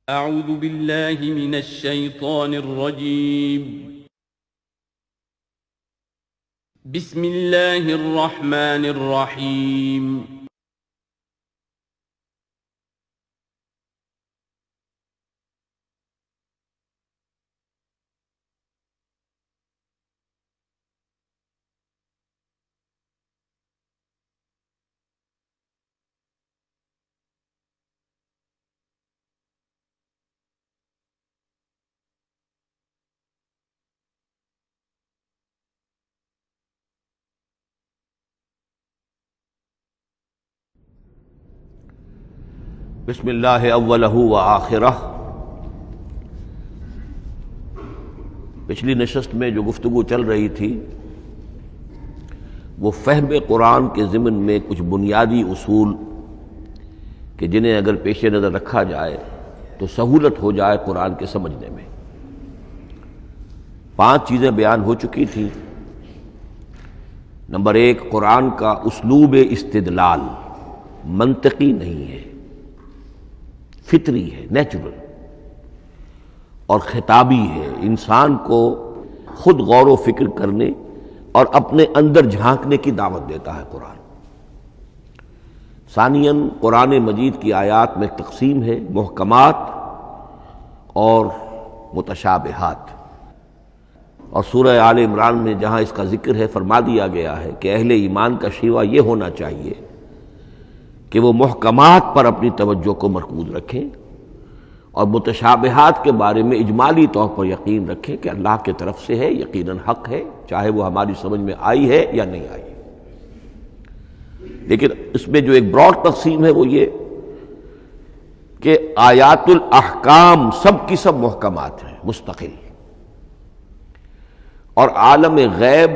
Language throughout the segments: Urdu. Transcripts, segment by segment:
أعوذ بالله من الشيطان الرجيم. بسم الله الرحمن الرحيم. بسم اللہ اولہ و آخرہ۔ پچھلی نشست میں جو گفتگو چل رہی تھی وہ فہم قرآن کے ضمن میں کچھ بنیادی اصول کہ جنہیں اگر پیش نظر رکھا جائے تو سہولت ہو جائے قرآن کے سمجھنے میں۔ 5 چیزیں بیان ہو چکی تھیں۔ نمبر 1، قرآن کا اسلوب استدلال منطقی نہیں ہے، فطری ہے، نیچرل اور خطابی ہے، انسان کو خود غور و فکر کرنے اور اپنے اندر جھانکنے کی دعوت دیتا ہے قرآن۔ ثانیاً، قرآن مجید کی آیات میں تقسیم ہے، محکمات اور متشابہات، اور سورہ آل عمران میں جہاں اس کا ذکر ہے فرما دیا گیا ہے کہ اہل ایمان کا شیوہ یہ ہونا چاہیے کہ وہ محکمات پر اپنی توجہ کو مرکوز رکھیں اور متشابہات کے بارے میں اجمالی طور پر یقین رکھیں کہ اللہ کی طرف سے ہے، یقیناً حق ہے، چاہے وہ ہماری سمجھ میں آئی ہے یا نہیں آئی۔ لیکن اس میں جو ایک براڈ تقسیم ہے وہ یہ کہ آیات الاحکام سب کی سب محکمات ہیں، مستقل، اور عالم غیب،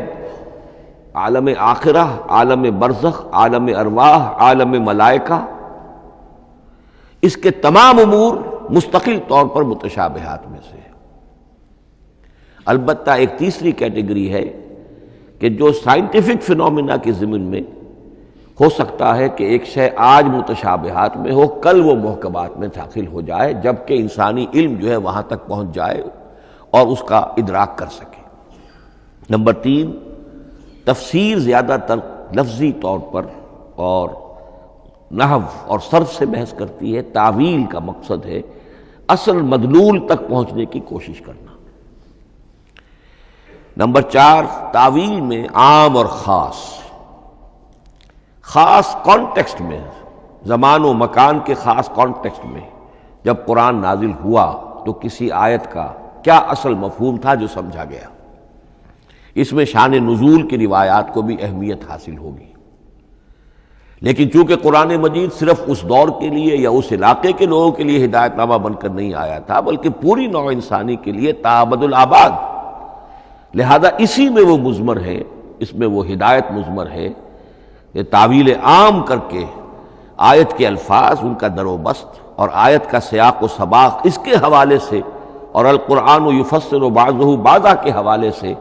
عالم آخرہ، عالم برزخ، عالم ارواح، عالم ملائکہ، اس کے تمام امور مستقل طور پر متشابہات میں سے۔ البتہ ایک تیسری کیٹیگری ہے کہ جو سائنٹیفک فینومینا کے ضمن میں ہو سکتا ہے کہ ایک شے آج متشابہات میں ہو، کل وہ محکمات میں داخل ہو جائے، جبکہ انسانی علم جو ہے وہاں تک پہنچ جائے اور اس کا ادراک کر سکے۔ نمبر 3، تفسیر زیادہ تر لفظی طور پر اور نحو اور صرف سے بحث کرتی ہے، تعویل کا مقصد ہے اصل مدلول تک پہنچنے کی کوشش کرنا۔ نمبر 4، تعویل میں عام اور خاص کانٹیکسٹ میں، زمان و مکان کے خاص کانٹیکسٹ میں جب قرآن نازل ہوا تو کسی آیت کا کیا اصل مفہوم تھا جو سمجھا گیا، اس میں شان نزول کی روایات کو بھی اہمیت حاصل ہوگی۔ لیکن چونکہ قرآن مجید صرف اس دور کے لیے یا اس علاقے کے لوگوں کے لیے ہدایت نامہ بن کر نہیں آیا تھا، بلکہ پوری نوع انسانی کے لیے تابد الآباد، لہذا اسی میں وہ مضمر ہے، اس میں وہ ہدایت مضمر ہے کہ تعویل عام کر کے آیت کے الفاظ، ان کا در و بست اور آیت کا سیاق و سباق اس کے حوالے سے، اور القرآن یفسر بعضہ بعضا کے حوالے سے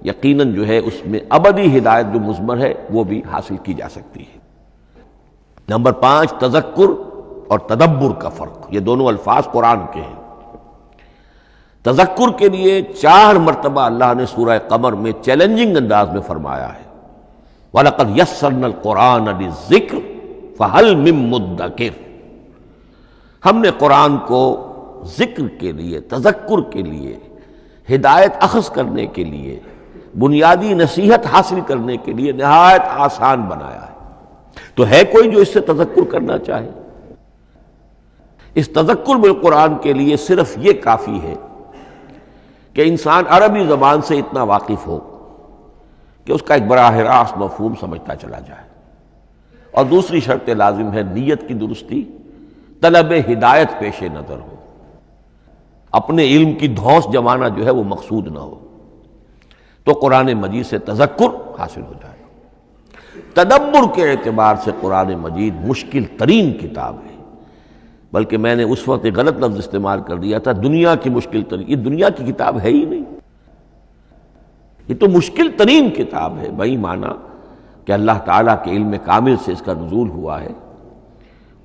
یقیناً جو ہے اس میں ابدی ہدایت جو مضمر ہے وہ بھی حاصل کی جا سکتی ہے۔ نمبر 5، تذکر اور تدبر کا فرق، یہ دونوں الفاظ قرآن کے ہیں۔ تذکر کے لیے 4 مرتبہ اللہ نے سورہ قمر میں چیلنجنگ انداز میں فرمایا ہے، وَلَقَدْ يَسَّرْنَا الْقُرْآنَ لِلذِّكْرِ فَهَلْ مِن مُدَّكِرٍ، ہم نے قرآن کو ذکر کے لیے، تذکر کے لیے، ہدایت اخذ کرنے کے لیے، بنیادی نصیحت حاصل کرنے کے لیے نہایت آسان بنایا ہے۔ تو ہے کوئی جو اس سے تذکر کرنا چاہے؟ اس تذکر بالقرآن کے لیے صرف یہ کافی ہے کہ انسان عربی زبان سے اتنا واقف ہو کہ اس کا ایک براہ راست مفہوم سمجھتا چلا جائے، اور دوسری شرط لازم ہے نیت کی درستی، طلب ہدایت پیش نظر ہو، اپنے علم کی دھوس جمانا جو ہے وہ مقصود نہ ہو، تو قرآن مجید سے تذکر حاصل ہو جائے۔ تدبر کے اعتبار سے قرآن مجید مشکل ترین کتاب ہے، بلکہ میں نے اس وقت ایک غلط لفظ استعمال کر دیا تھا، دنیا کی مشکل ترین، یہ دنیا کی کتاب ہے ہی نہیں، یہ تو مشکل ترین کتاب ہے، بھائی معنی کہ اللہ تعالیٰ کے علم کامل سے اس کا نزول ہوا ہے،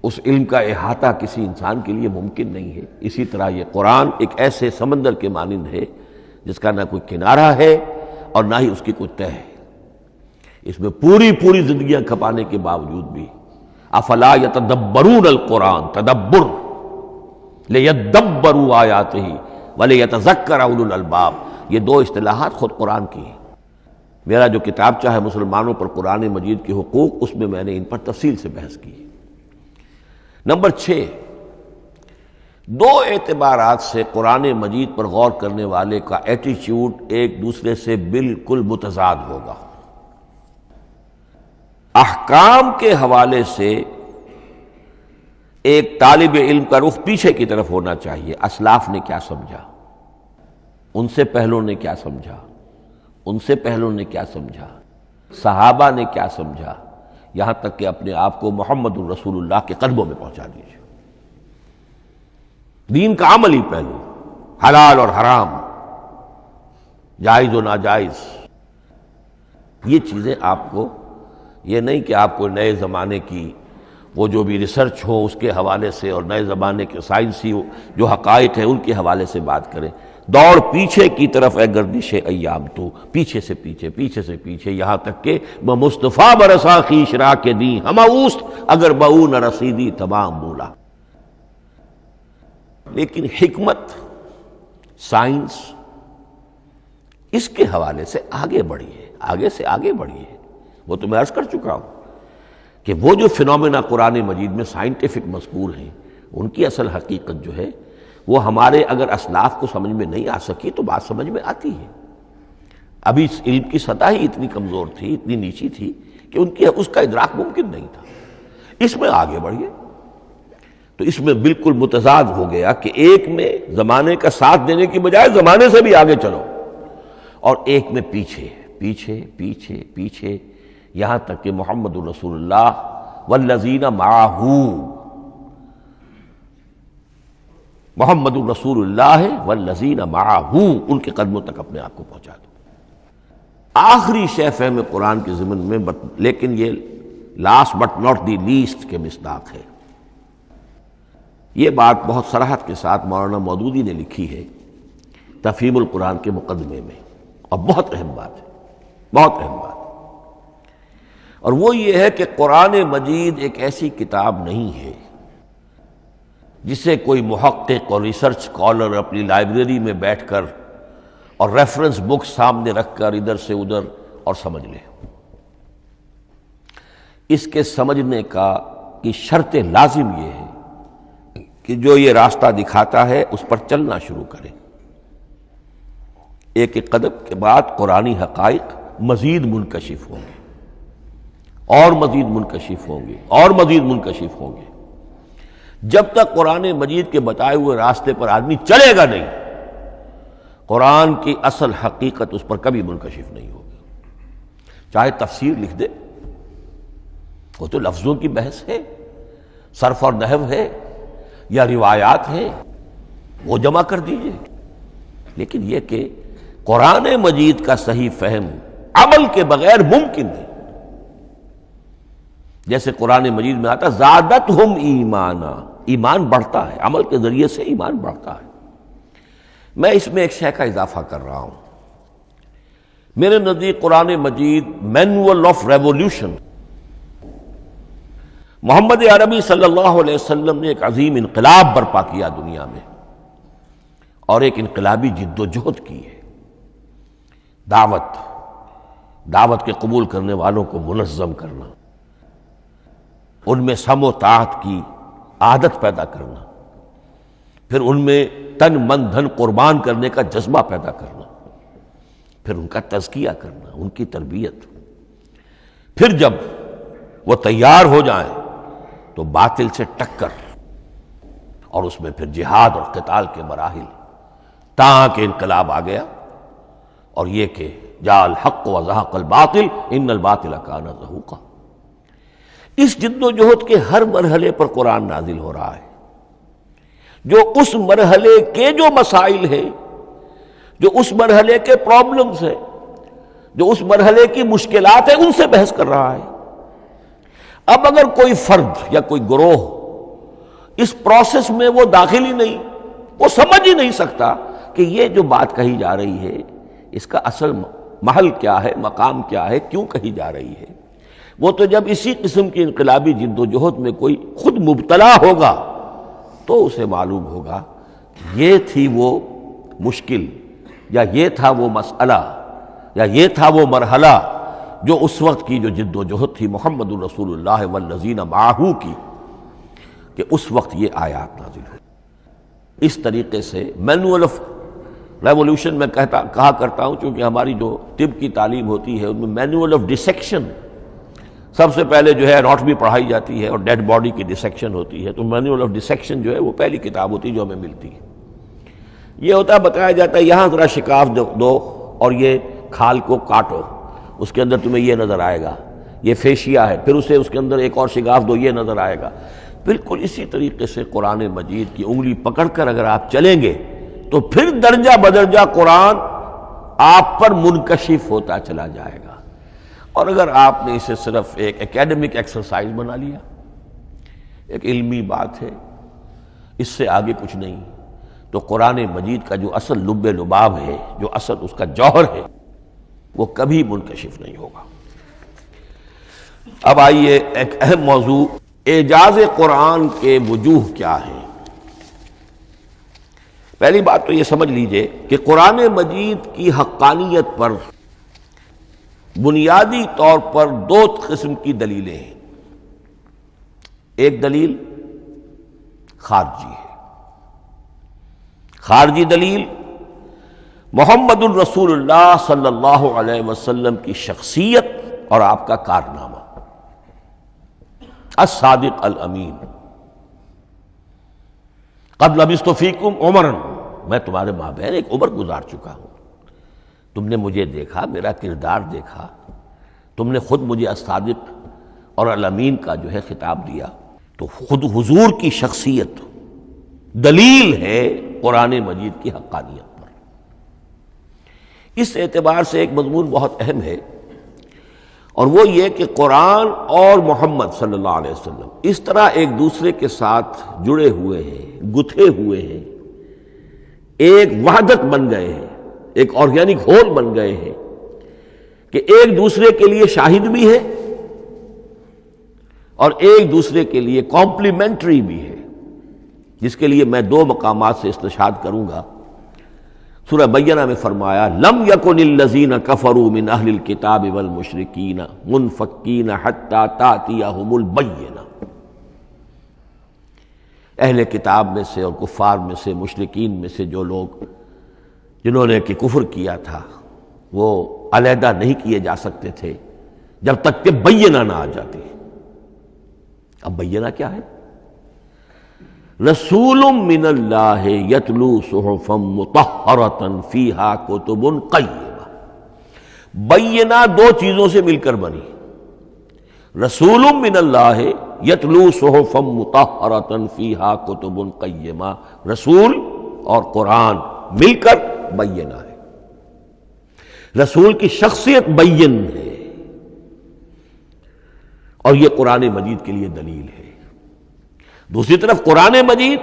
اس علم کا احاطہ کسی انسان کے لیے ممکن نہیں ہے۔ اسی طرح یہ قرآن ایک ایسے سمندر کے مانند ہے جس کا نہ کوئی کنارہ ہے اور نہ ہی اس کی کوئی تہہ ہے۔ اس میں پوری زندگیاں کھپانے کے باوجود بھی افلا یتدبرون القرآن، تدبر، لیدبروا آیاتہ ولیتذکر اولو الالباب، یہ دو اصطلاحات خود قرآن کی ہیں۔ میرا جو کتابچہ ہے مسلمانوں پر قرآن مجید کے حقوق، اس میں نے ان پر تفصیل سے بحث کی ہے۔ نمبر 6، دو اعتبارات سے قرآن مجید پر غور کرنے والے کا ایٹیچیوڈ ایک دوسرے سے بالکل متضاد ہوگا۔ احکام کے حوالے سے ایک طالب علم کا رخ پیچھے کی طرف ہونا چاہیے، اسلاف نے کیا سمجھا، ان سے پہلوں نے کیا سمجھا، ان سے پہلوں نے کیا سمجھا، صحابہ نے کیا سمجھا، یہاں تک کہ اپنے آپ کو محمد الرسول اللہ کے قدموں میں پہنچا دیجیے۔ دین کا عملی پہلو، حلال اور حرام، جائز و ناجائز، یہ چیزیں آپ کو، یہ نہیں کہ آپ کو نئے زمانے کی وہ جو بھی ریسرچ ہو اس کے حوالے سے اور نئے زمانے کے سائنسی جو حقائق ہیں ان کے حوالے سے بات کریں۔ دوڑ پیچھے کی طرف ہے گردش ایام، تو پیچھے سے پیچھے، پیچھے سے پیچھے، یہاں تک کہ مصطفیٰ برسا خیش را کے دی ہم اوست اگر بہو نہ رسیدی تمام بولا۔ لیکن حکمت، سائنس اس کے حوالے سے آگے بڑھی ہے، آگے سے آگے بڑھی ہے۔ وہ تو میں عرض کر چکا ہوں کہ وہ جو فینومینا قرآن مجید میں سائنٹیفک مذکور ہیں، ان کی اصل حقیقت جو ہے وہ ہمارے اگر اسلاف کو سمجھ میں نہیں آ سکی تو بات سمجھ میں آتی ہے۔ ابھی اس علم کی سطح ہی اتنی کمزور تھی، اتنی نیچی تھی کہ ان کی اس کا ادراک ممکن نہیں تھا۔ اس میں آگے بڑھیے تو اس میں بالکل متضاد ہو گیا کہ ایک میں زمانے کا ساتھ دینے کی بجائے زمانے سے بھی آگے چلو، اور ایک میں پیچھے پیچھے پیچھے پیچھے، یہاں تک کہ محمد الرسول اللہ والذین معہ، محمد الرسول اللہ والذین معہ، ان کے قدموں تک اپنے آپ کو پہنچا دو۔ آخری شے فہم قرآن کے ضمن میں، لیکن یہ last but not the least کے مصداق ہے، یہ بات بہت صراحت کے ساتھ مولانا مودودی نے لکھی ہے تفہیم القرآن کے مقدمے میں، اور بہت اہم بات ہے، بہت اہم بات، اور وہ یہ ہے کہ قرآن مجید ایک ایسی کتاب نہیں ہے جسے کوئی محقق اور ریسرچ اسکالر اپنی لائبریری میں بیٹھ کر اور ریفرنس بک سامنے رکھ کر ادھر سے ادھر اور سمجھ لے۔ اس کے سمجھنے کی شرط لازم یہ ہے کہ جو یہ راستہ دکھاتا ہے اس پر چلنا شروع کرے۔ ایک ایک قدم کے بعد قرآنی حقائق مزید منکشف ہوں گے، اور مزید منکشف ہوں گے، اور مزید منکشف ہوں گے۔ جب تک قرآن مجید کے بتائے ہوئے راستے پر آدمی چلے گا نہیں، قرآن کی اصل حقیقت اس پر کبھی منکشف نہیں ہوگی۔ چاہے تفسیر لکھ دے، وہ تو لفظوں کی بحث ہے، صرف اور نحو ہے یا روایات ہے، وہ جمع کر دیجئے، لیکن یہ کہ قرآن مجید کا صحیح فہم عمل کے بغیر ممکن نہیں۔ جیسے قرآن مجید میں آتا زادتہم ایمانا، ایمان بڑھتا ہے، عمل کے ذریعے سے ایمان بڑھتا ہے۔ میں اس میں ایک شے کا اضافہ کر رہا ہوں، میرے نزدیک قرآن مجید مینول آف ریولیوشن، محمد عربی صلی اللہ علیہ وسلم نے ایک عظیم انقلاب برپا کیا دنیا میں، اور ایک انقلابی جد و جہد کی ہے۔ دعوت کے قبول کرنے والوں کو منظم کرنا، ان میں سم و طاعت کی عادت پیدا کرنا، پھر ان میں تن من دھن قربان کرنے کا جذبہ پیدا کرنا، پھر ان کا تزکیہ کرنا، ان کی تربیت، پھر جب وہ تیار ہو جائیں تو باطل سے ٹکر، اور اس میں پھر جہاد اور قتال کے مراحل، تاکہ انقلاب آ گیا، اور یہ کہ جاء الحق وزهق الباطل ان الباطل کان زہوقا۔ اس جد و جہد کے ہر مرحلے پر قرآن نازل ہو رہا ہے، جو اس مرحلے کے جو مسائل ہیں، جو اس مرحلے کے پرابلمز ہیں، جو اس مرحلے کی مشکلات ہیں، ان سے بحث کر رہا ہے۔ اب اگر کوئی فرد یا کوئی گروہ اس پروسیس میں وہ داخل ہی نہیں، وہ سمجھ ہی نہیں سکتا کہ یہ جو بات کہی جا رہی ہے اس کا اصل محل کیا ہے، مقام کیا ہے، کیوں کہی جا رہی ہے۔ وہ تو جب اسی قسم کی انقلابی جد و جہد میں کوئی خود مبتلا ہوگا تو اسے معلوم ہوگا یہ تھی وہ مشکل، یا یہ تھا وہ مسئلہ، یا یہ تھا وہ مرحلہ جو اس وقت کی جو جد و جہد تھی محمد الرسول اللہ والذین معہ کی، کہ اس وقت یہ آیات نازل ہوئی۔ اس طریقے سے مینول آف ریولوشن میں کہا کرتا ہوں، چونکہ ہماری جو طب کی تعلیم ہوتی ہے ان میں مینول آف ڈسیکشن سب سے پہلے جو ہے اناٹمی پڑھائی جاتی ہے اور ڈیڈ باڈی کی ڈسیکشن ہوتی ہے، تو مینول آف ڈسیکشن جو ہے وہ پہلی کتاب ہوتی ہے جو ہمیں ملتی ہے۔ یہ ہوتا ہے، بتایا جاتا ہے یہاں ذرا شکاف دو اور یہ کھال کو کاٹو، اس کے اندر تمہیں یہ نظر آئے گا، یہ فیشیا ہے، پھر اسے اس کے اندر ایک اور شگاف دو، یہ نظر آئے گا۔ بالکل اسی طریقے سے قرآن مجید کی انگلی پکڑ کر اگر آپ چلیں گے تو پھر درجہ بدرجہ قرآن آپ پر منکشف ہوتا چلا جائے گا۔ اور اگر آپ نے اسے صرف ایک اکیڈمک ایکسرسائز بنا لیا، ایک علمی بات ہے، اس سے آگے کچھ نہیں، تو قرآن مجید کا جو اصل لب لباب ہے، جو اصل اس کا جوہر ہے، وہ کبھی منکشف نہیں ہوگا۔ اب آئیے ایک اہم موضوع، اعجاز قرآن کے وجوہ کیا ہیں۔ پہلی بات تو یہ سمجھ لیجئے کہ قرآن مجید کی حقانیت پر بنیادی طور پر دو قسم کی دلیلیں ہیں۔ ایک دلیل خارجی ہے، خارجی دلیل محمد الرسول اللہ صلی اللہ علیہ وسلم کی شخصیت اور آپ کا کارنامہ، الصادق الامین، قد لبثت فیکم عمرا، میں تمہارے مابین ایک عمر گزار چکا ہوں، تم نے مجھے دیکھا، میرا کردار دیکھا، تم نے خود مجھے الصادق اور الامین کا جو ہے خطاب دیا، تو خود حضور کی شخصیت دلیل ہے قرآن مجید کی حقانیت پر۔ اس اعتبار سے ایک مضمون بہت اہم ہے، اور وہ یہ کہ قرآن اور محمد صلی اللہ علیہ وسلم اس طرح ایک دوسرے کے ساتھ جڑے ہوئے ہیں، گتھے ہوئے ہیں، ایک وحدت بن گئے ہیں، ایک آرگینک ہول بن گئے ہیں، کہ ایک دوسرے کے لیے شاہد بھی ہے اور ایک دوسرے کے لیے کمپلیمنٹری بھی ہے، جس کے لیے میں دو مقامات سے استشہاد کروں گا۔ سورہ بینہ میں فرمایا لم یکن الذین کفروا من اہل الکتاب والمشرکین منفکین حتی تأتیہم البینہ، اہل کتاب میں سے اور کفار میں سے، مشرکین میں سے جو لوگ جنہوں نے کہ کفر کیا تھا، وہ علیحدہ نہیں کیے جا سکتے تھے جب تک کہ بینہ نہ آ جاتی۔ اب بینہ کیا ہے؟ رسول من اللہ یتلو صحفا مطہرۃ فیہا کتب قیمہ، بینہ دو چیزوں سے مل کر بنی، رسول من اللہ یتلو صحفا مطہرۃ فیہا کتب قیمہ، رسول اور قرآن مل کر بینہ ہے، رسول کی شخصیت بین ہے، اور یہ قرآن مجید کے لیے دلیل ہے۔ دوسری طرف قرآن مجید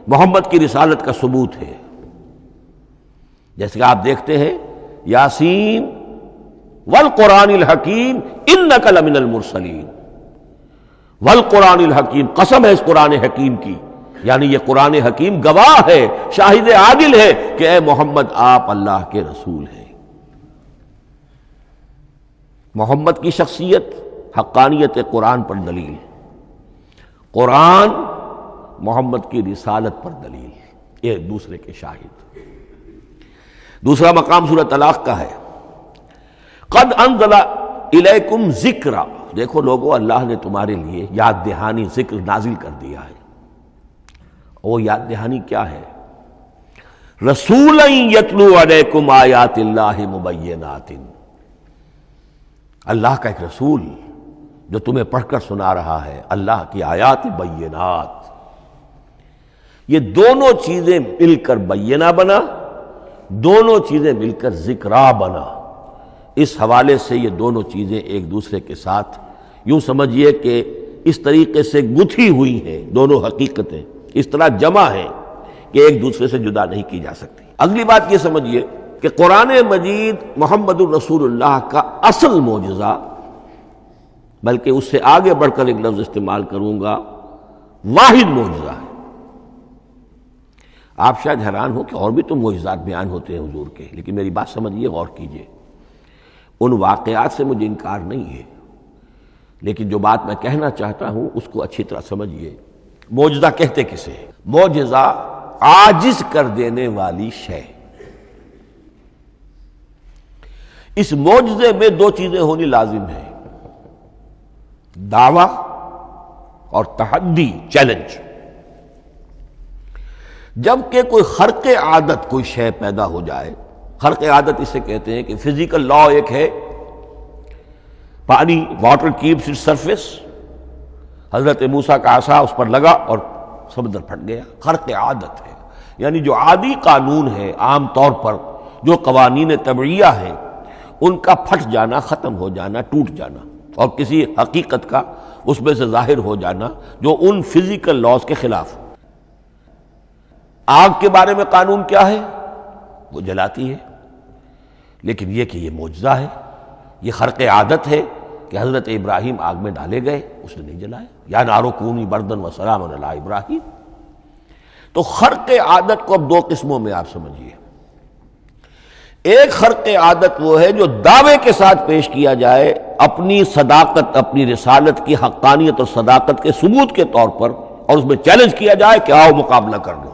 محمد کی رسالت کا ثبوت ہے، جیسے کہ آپ دیکھتے ہیں یاسین والقرآن الحکیم انک لمن المرسلین، والقرآن الحکیم، قسم ہے اس قرآن حکیم کی، یعنی یہ قرآن حکیم گواہ ہے، شاہد عادل ہے کہ اے محمد آپ اللہ کے رسول ہیں۔ محمد کی شخصیت، حقانیت قرآن پر دلیل، قرآن محمد کی رسالت پر دلیل، ایک دوسرے کے شاہد۔ دوسرا مقام سورہ طلاق کا ہے، قد انزل الیکم ذکرا، دیکھو لوگو اللہ نے تمہارے لیے یاد دہانی ذکر نازل کر دیا ہے۔ وہ یاد دہانی کیا ہے؟ رسولا یتلو علیکم آیات اللہ مبینات، اللہ کا ایک رسول جو تمہیں پڑھ کر سنا رہا ہے اللہ کی آیات بینات۔ یہ دونوں چیزیں مل کر بینہ بنا، دونوں چیزیں مل کر ذکرا بنا۔ اس حوالے سے یہ دونوں چیزیں ایک دوسرے کے ساتھ یوں سمجھیے کہ اس طریقے سے گتھی ہوئی ہیں دونوں حقیقتیں، اس طرح جمع ہیں کہ ایک دوسرے سے جدا نہیں کی جا سکتی۔ اگلی بات یہ سمجھیے کہ قرآن مجید محمد الرسول اللہ کا اصل معجزہ، بلکہ اس سے آگے بڑھ کر ایک لفظ استعمال کروں گا، واحد معجزہ ہے۔ آپ شاید حیران ہو کہ اور بھی تو معجزات بیان ہوتے ہیں حضور کے، لیکن میری بات سمجھیے، غور کیجیے۔ ان واقعات سے مجھے انکار نہیں ہے، لیکن جو بات میں کہنا چاہتا ہوں اس کو اچھی طرح سمجھیے۔ معجزہ کہتے کسے ہیں؟ معجزہ عاجز کر دینے والی شے۔ اس معجزے میں دو چیزیں ہونی لازم ہیں، دعویٰ اور تحدی، چیلنج۔ جب کہ کوئی خرق عادت کوئی شے پیدا ہو جائے، خرق عادت اسے کہتے ہیں کہ فزیکل لا ایک ہے، پانی، واٹر کیپس اٹس سرفیس، حضرت موسیٰ کا عصا اس پر لگا اور سمندر پھٹ گیا، خرق عادت ہے، یعنی جو عادی قانون ہے، عام طور پر جو قوانین طبعیہ ہیں ان کا پھٹ جانا، ختم ہو جانا، ٹوٹ جانا، اور کسی حقیقت کا اس میں سے ظاہر ہو جانا جو ان فزیکل لاز کے خلاف۔ آگ کے بارے میں قانون کیا ہے؟ وہ جلاتی ہے، لیکن یہ کہ یہ معجزہ ہے، یہ خرق عادت ہے کہ حضرت ابراہیم آگ میں ڈالے گئے، اس نے نہیں جلایا، یا نارو کونی بردن و سلام علی ابراہیم۔ تو خرق عادت کو اب دو قسموں میں آپ سمجھیے۔ ایک خرق عادت وہ ہے جو دعوے کے ساتھ پیش کیا جائے، اپنی صداقت، اپنی رسالت کی حقانیت اور صداقت کے ثبوت کے طور پر، اور اس میں چیلنج کیا جائے کہ آؤ مقابلہ کر لو۔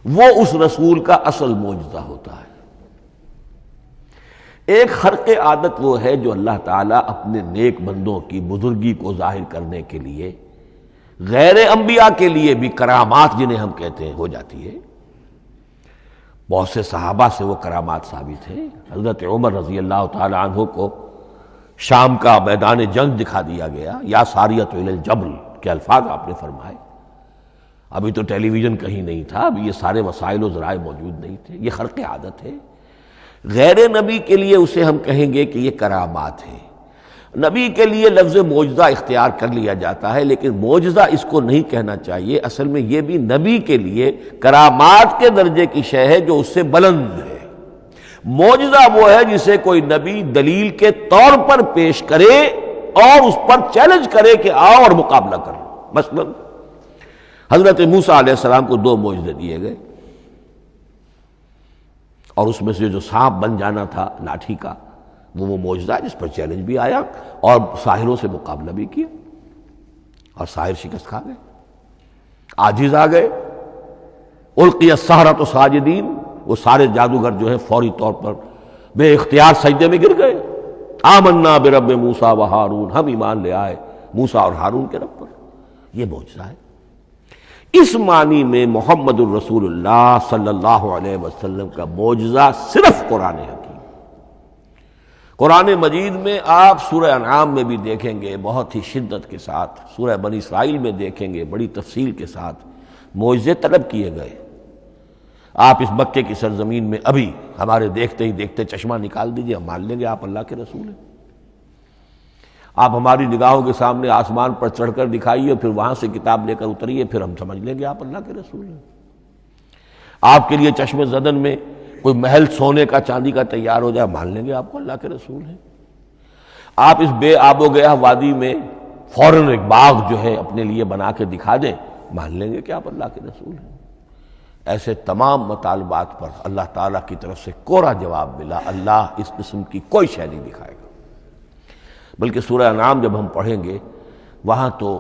وہ اس رسول کا اصل معجزہ ہوتا ہے۔ ایک خرق عادت وہ ہے جو اللہ تعالیٰ اپنے نیک بندوں کی بزرگی کو ظاہر کرنے کے لیے، غیر انبیاء کے لیے بھی کرامات جنہیں ہم کہتے ہیں ہو جاتی ہے۔ بہت سے صحابہ سے وہ کرامات ثابت ہیں۔ حضرت عمر رضی اللہ تعالی عنہ کو شام کا میدان جنگ دکھا دیا گیا، یا ساریۃ الی الجبل کے الفاظ آپ نے فرمائے۔ ابھی تو ٹیلی ویژن کہیں نہیں تھا، ابھی یہ سارے وسائل و ذرائع موجود نہیں تھے، یہ خرق عادت ہے۔ غیر نبی کے لیے اسے ہم کہیں گے کہ یہ کرامات ہے۔ نبی کے لیے لفظ معجزہ اختیار کر لیا جاتا ہے، لیکن معجزہ اس کو نہیں کہنا چاہیے، اصل میں یہ بھی نبی کے لیے کرامات کے درجے کی شے ہے جو اس سے بلند ہے۔ معجزہ وہ ہے جسے کوئی نبی دلیل کے طور پر پیش کرے اور اس پر چیلنج کرے کہ آؤ اور مقابلہ کرو۔ مثلا حضرت موسیٰ علیہ السلام کو دو معجزے دیے گئے، اور اس میں سے جو سانپ بن جانا تھا لاٹھی کا، وہ معجزہ ہے جس پر چیلنج بھی آیا اور ساحروں سے مقابلہ بھی کیا، اور ساحر شکست کھا گئے، عاجز آ گئے۔ القی السحرۃ ساجدین، وہ سارے جادوگر جو ہیں فوری طور پر بے اختیار سجدے میں گر گئے۔ آمنا برب موسیٰ و ہارون، ہم ایمان لے آئے موسیٰ اور ہارون کے رب پر۔ یہ معجزہ ہے۔ اس معنی میں محمد الرسول اللہ صلی اللہ علیہ وسلم کا معجزہ صرف قرآن حکیم۔ قرآن مجید میں آپ سورہ انعام میں بھی دیکھیں گے بہت ہی شدت کے ساتھ، سورہ بنی اسرائیل میں دیکھیں گے بڑی تفصیل کے ساتھ معجزے طلب کیے گئے۔ آپ اس مکے کی سرزمین میں ابھی ہمارے دیکھتے ہی دیکھتے چشمہ نکال دیجئے، ہم مان لیں گے آپ اللہ کے رسول ہیں۔ آپ ہماری نگاہوں کے سامنے آسمان پر چڑھ کر دکھائیے، پھر وہاں سے کتاب لے کر اتریے، پھر ہم سمجھ لیں گے آپ اللہ کے رسول ہیں۔ آپ کے لیے چشم زدن میں کوئی محل سونے کا چاندی کا تیار ہو جائے، مان لیں گے آپ کو اللہ کے رسول ہیں۔ آپ اس بے آب و گیا وادی میں فوراً ایک باغ جو ہے اپنے لیے بنا کے دکھا دیں، مان لیں گے کہ آپ اللہ کے رسول ہیں۔ ایسے تمام مطالبات پر اللہ تعالیٰ کی طرف سے کوڑا جواب ملا، اللہ اس قسم کی کوئی شے نہیں دکھائے گا۔ بلکہ سورہ انعام جب ہم پڑھیں گے وہاں تو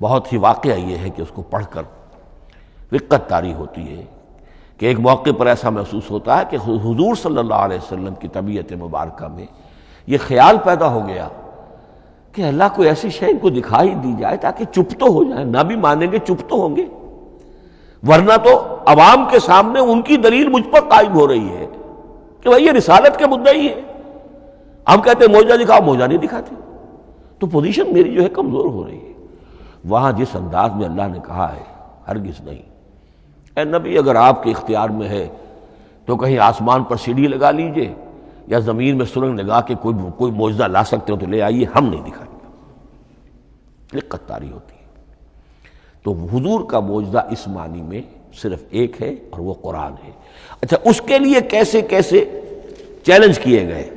بہت ہی واقعہ یہ ہے کہ اس کو پڑھ کر رقت طاری ہوتی ہے کہ ایک موقع پر ایسا محسوس ہوتا ہے کہ حضور صلی اللہ علیہ وسلم کی طبیعت مبارکہ میں یہ خیال پیدا ہو گیا کہ اللہ کو ایسی شے ان کو دکھائی دی جائے تاکہ چپ تو ہو جائیں، نہ بھی مانیں گے چپ تو ہوں گے، ورنہ تو عوام کے سامنے ان کی دلیل مجھ پر قائم ہو رہی ہے کہ بھائی یہ رسالت کے مدعی ہے، ہم کہتے ہیں معجزہ دکھاؤ، معجزہ نہیں دکھاتے، تو پوزیشن میری جو ہے کمزور ہو رہی ہے۔ وہاں جس انداز میں اللہ نے کہا ہے، ہرگز نہیں، اے نبی اگر آپ کے اختیار میں ہے تو کہیں آسمان پر سیڑھی لگا لیجئے، یا زمین میں سرنگ لگا کے کوئی معجزہ لا سکتے ہو تو لے آئیے، ہم نہیں دکھائیں گے۔ رقت طاری ہوتی ہے۔ تو حضور کا معجزہ اس معنی میں صرف ایک ہے اور وہ قرآن ہے۔ اچھا، اس کے لیے کیسے کیسے چیلنج کیے گئے؟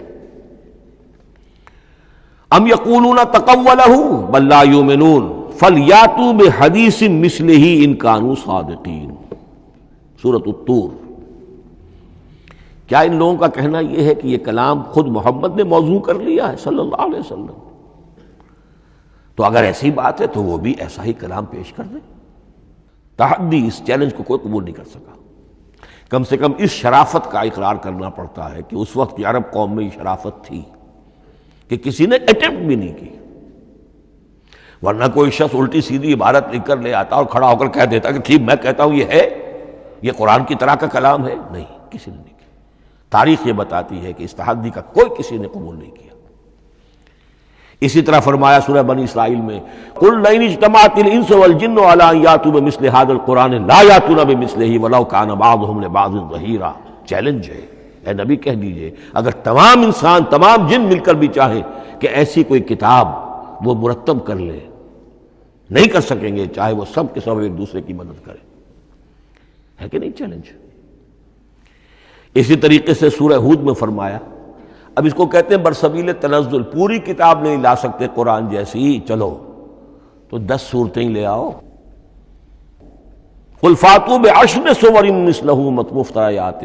ام یقولون تقولہ بل لا یؤمنون فلیاتوا بحدیث مثلہ ان کانوا صادقین، سورۃ الطور۔ کیا ان لوگوں کا کہنا یہ ہے کہ یہ کلام خود محمد نے موضوع کر لیا ہے صلی اللہ علیہ وسلم؟ تو اگر ایسی بات ہے تو وہ بھی ایسا ہی کلام پیش کر دیں۔ تحدی، اس چیلنج کو کوئی قبول نہیں کر سکا۔ کم سے کم اس شرافت کا اقرار کرنا پڑتا ہے کہ اس وقت عرب قوم میں یہ شرافت تھی کہ کسی نے اٹمپٹ بھی نہیں کی، ورنہ کوئی شخص الٹی سیدھی عبارت لکھ کر لے آتا اور کھڑا ہو کر کہہ دیتا کہ ٹھیک میں کہتا ہوں یہ ہے، یہ قرآن کی طرح کا کلام ہے۔ نہیں، کسی نے نہیں کیا۔ تاریخ یہ بتاتی ہے کہ اس تحدی کا کوئی کسی نے قبول نہیں کیا۔ اسی طرح فرمایا سورہ بنی اسرائیل میں، قل لئن اجتمعت الانس والجن على ان یاتوا بمثل هذا القرآن لا یاتون بمثلہ ولو کان بعضهم لبعض ظہیرا۔ چیلنج ہے، اے نبی کہہ دیجئے اگر تمام انسان، تمام جن مل کر بھی چاہیں کہ ایسی کوئی کتاب وہ مرتب کر لے، نہیں کر سکیں گے، چاہے وہ سب کے سب ایک دوسرے کی مدد کریں۔ ہے کہ نہیں چیلنج؟ اسی طریقے سے سورہ ہود میں فرمایا، اب اس کو کہتے ہیں برسبیل تنزل، پوری کتاب نہیں لا سکتے قرآن جیسی، چلو تو 10 صورتیں لے آؤ۔ قل فاتوا بعشر سور مثلہ مفتریات،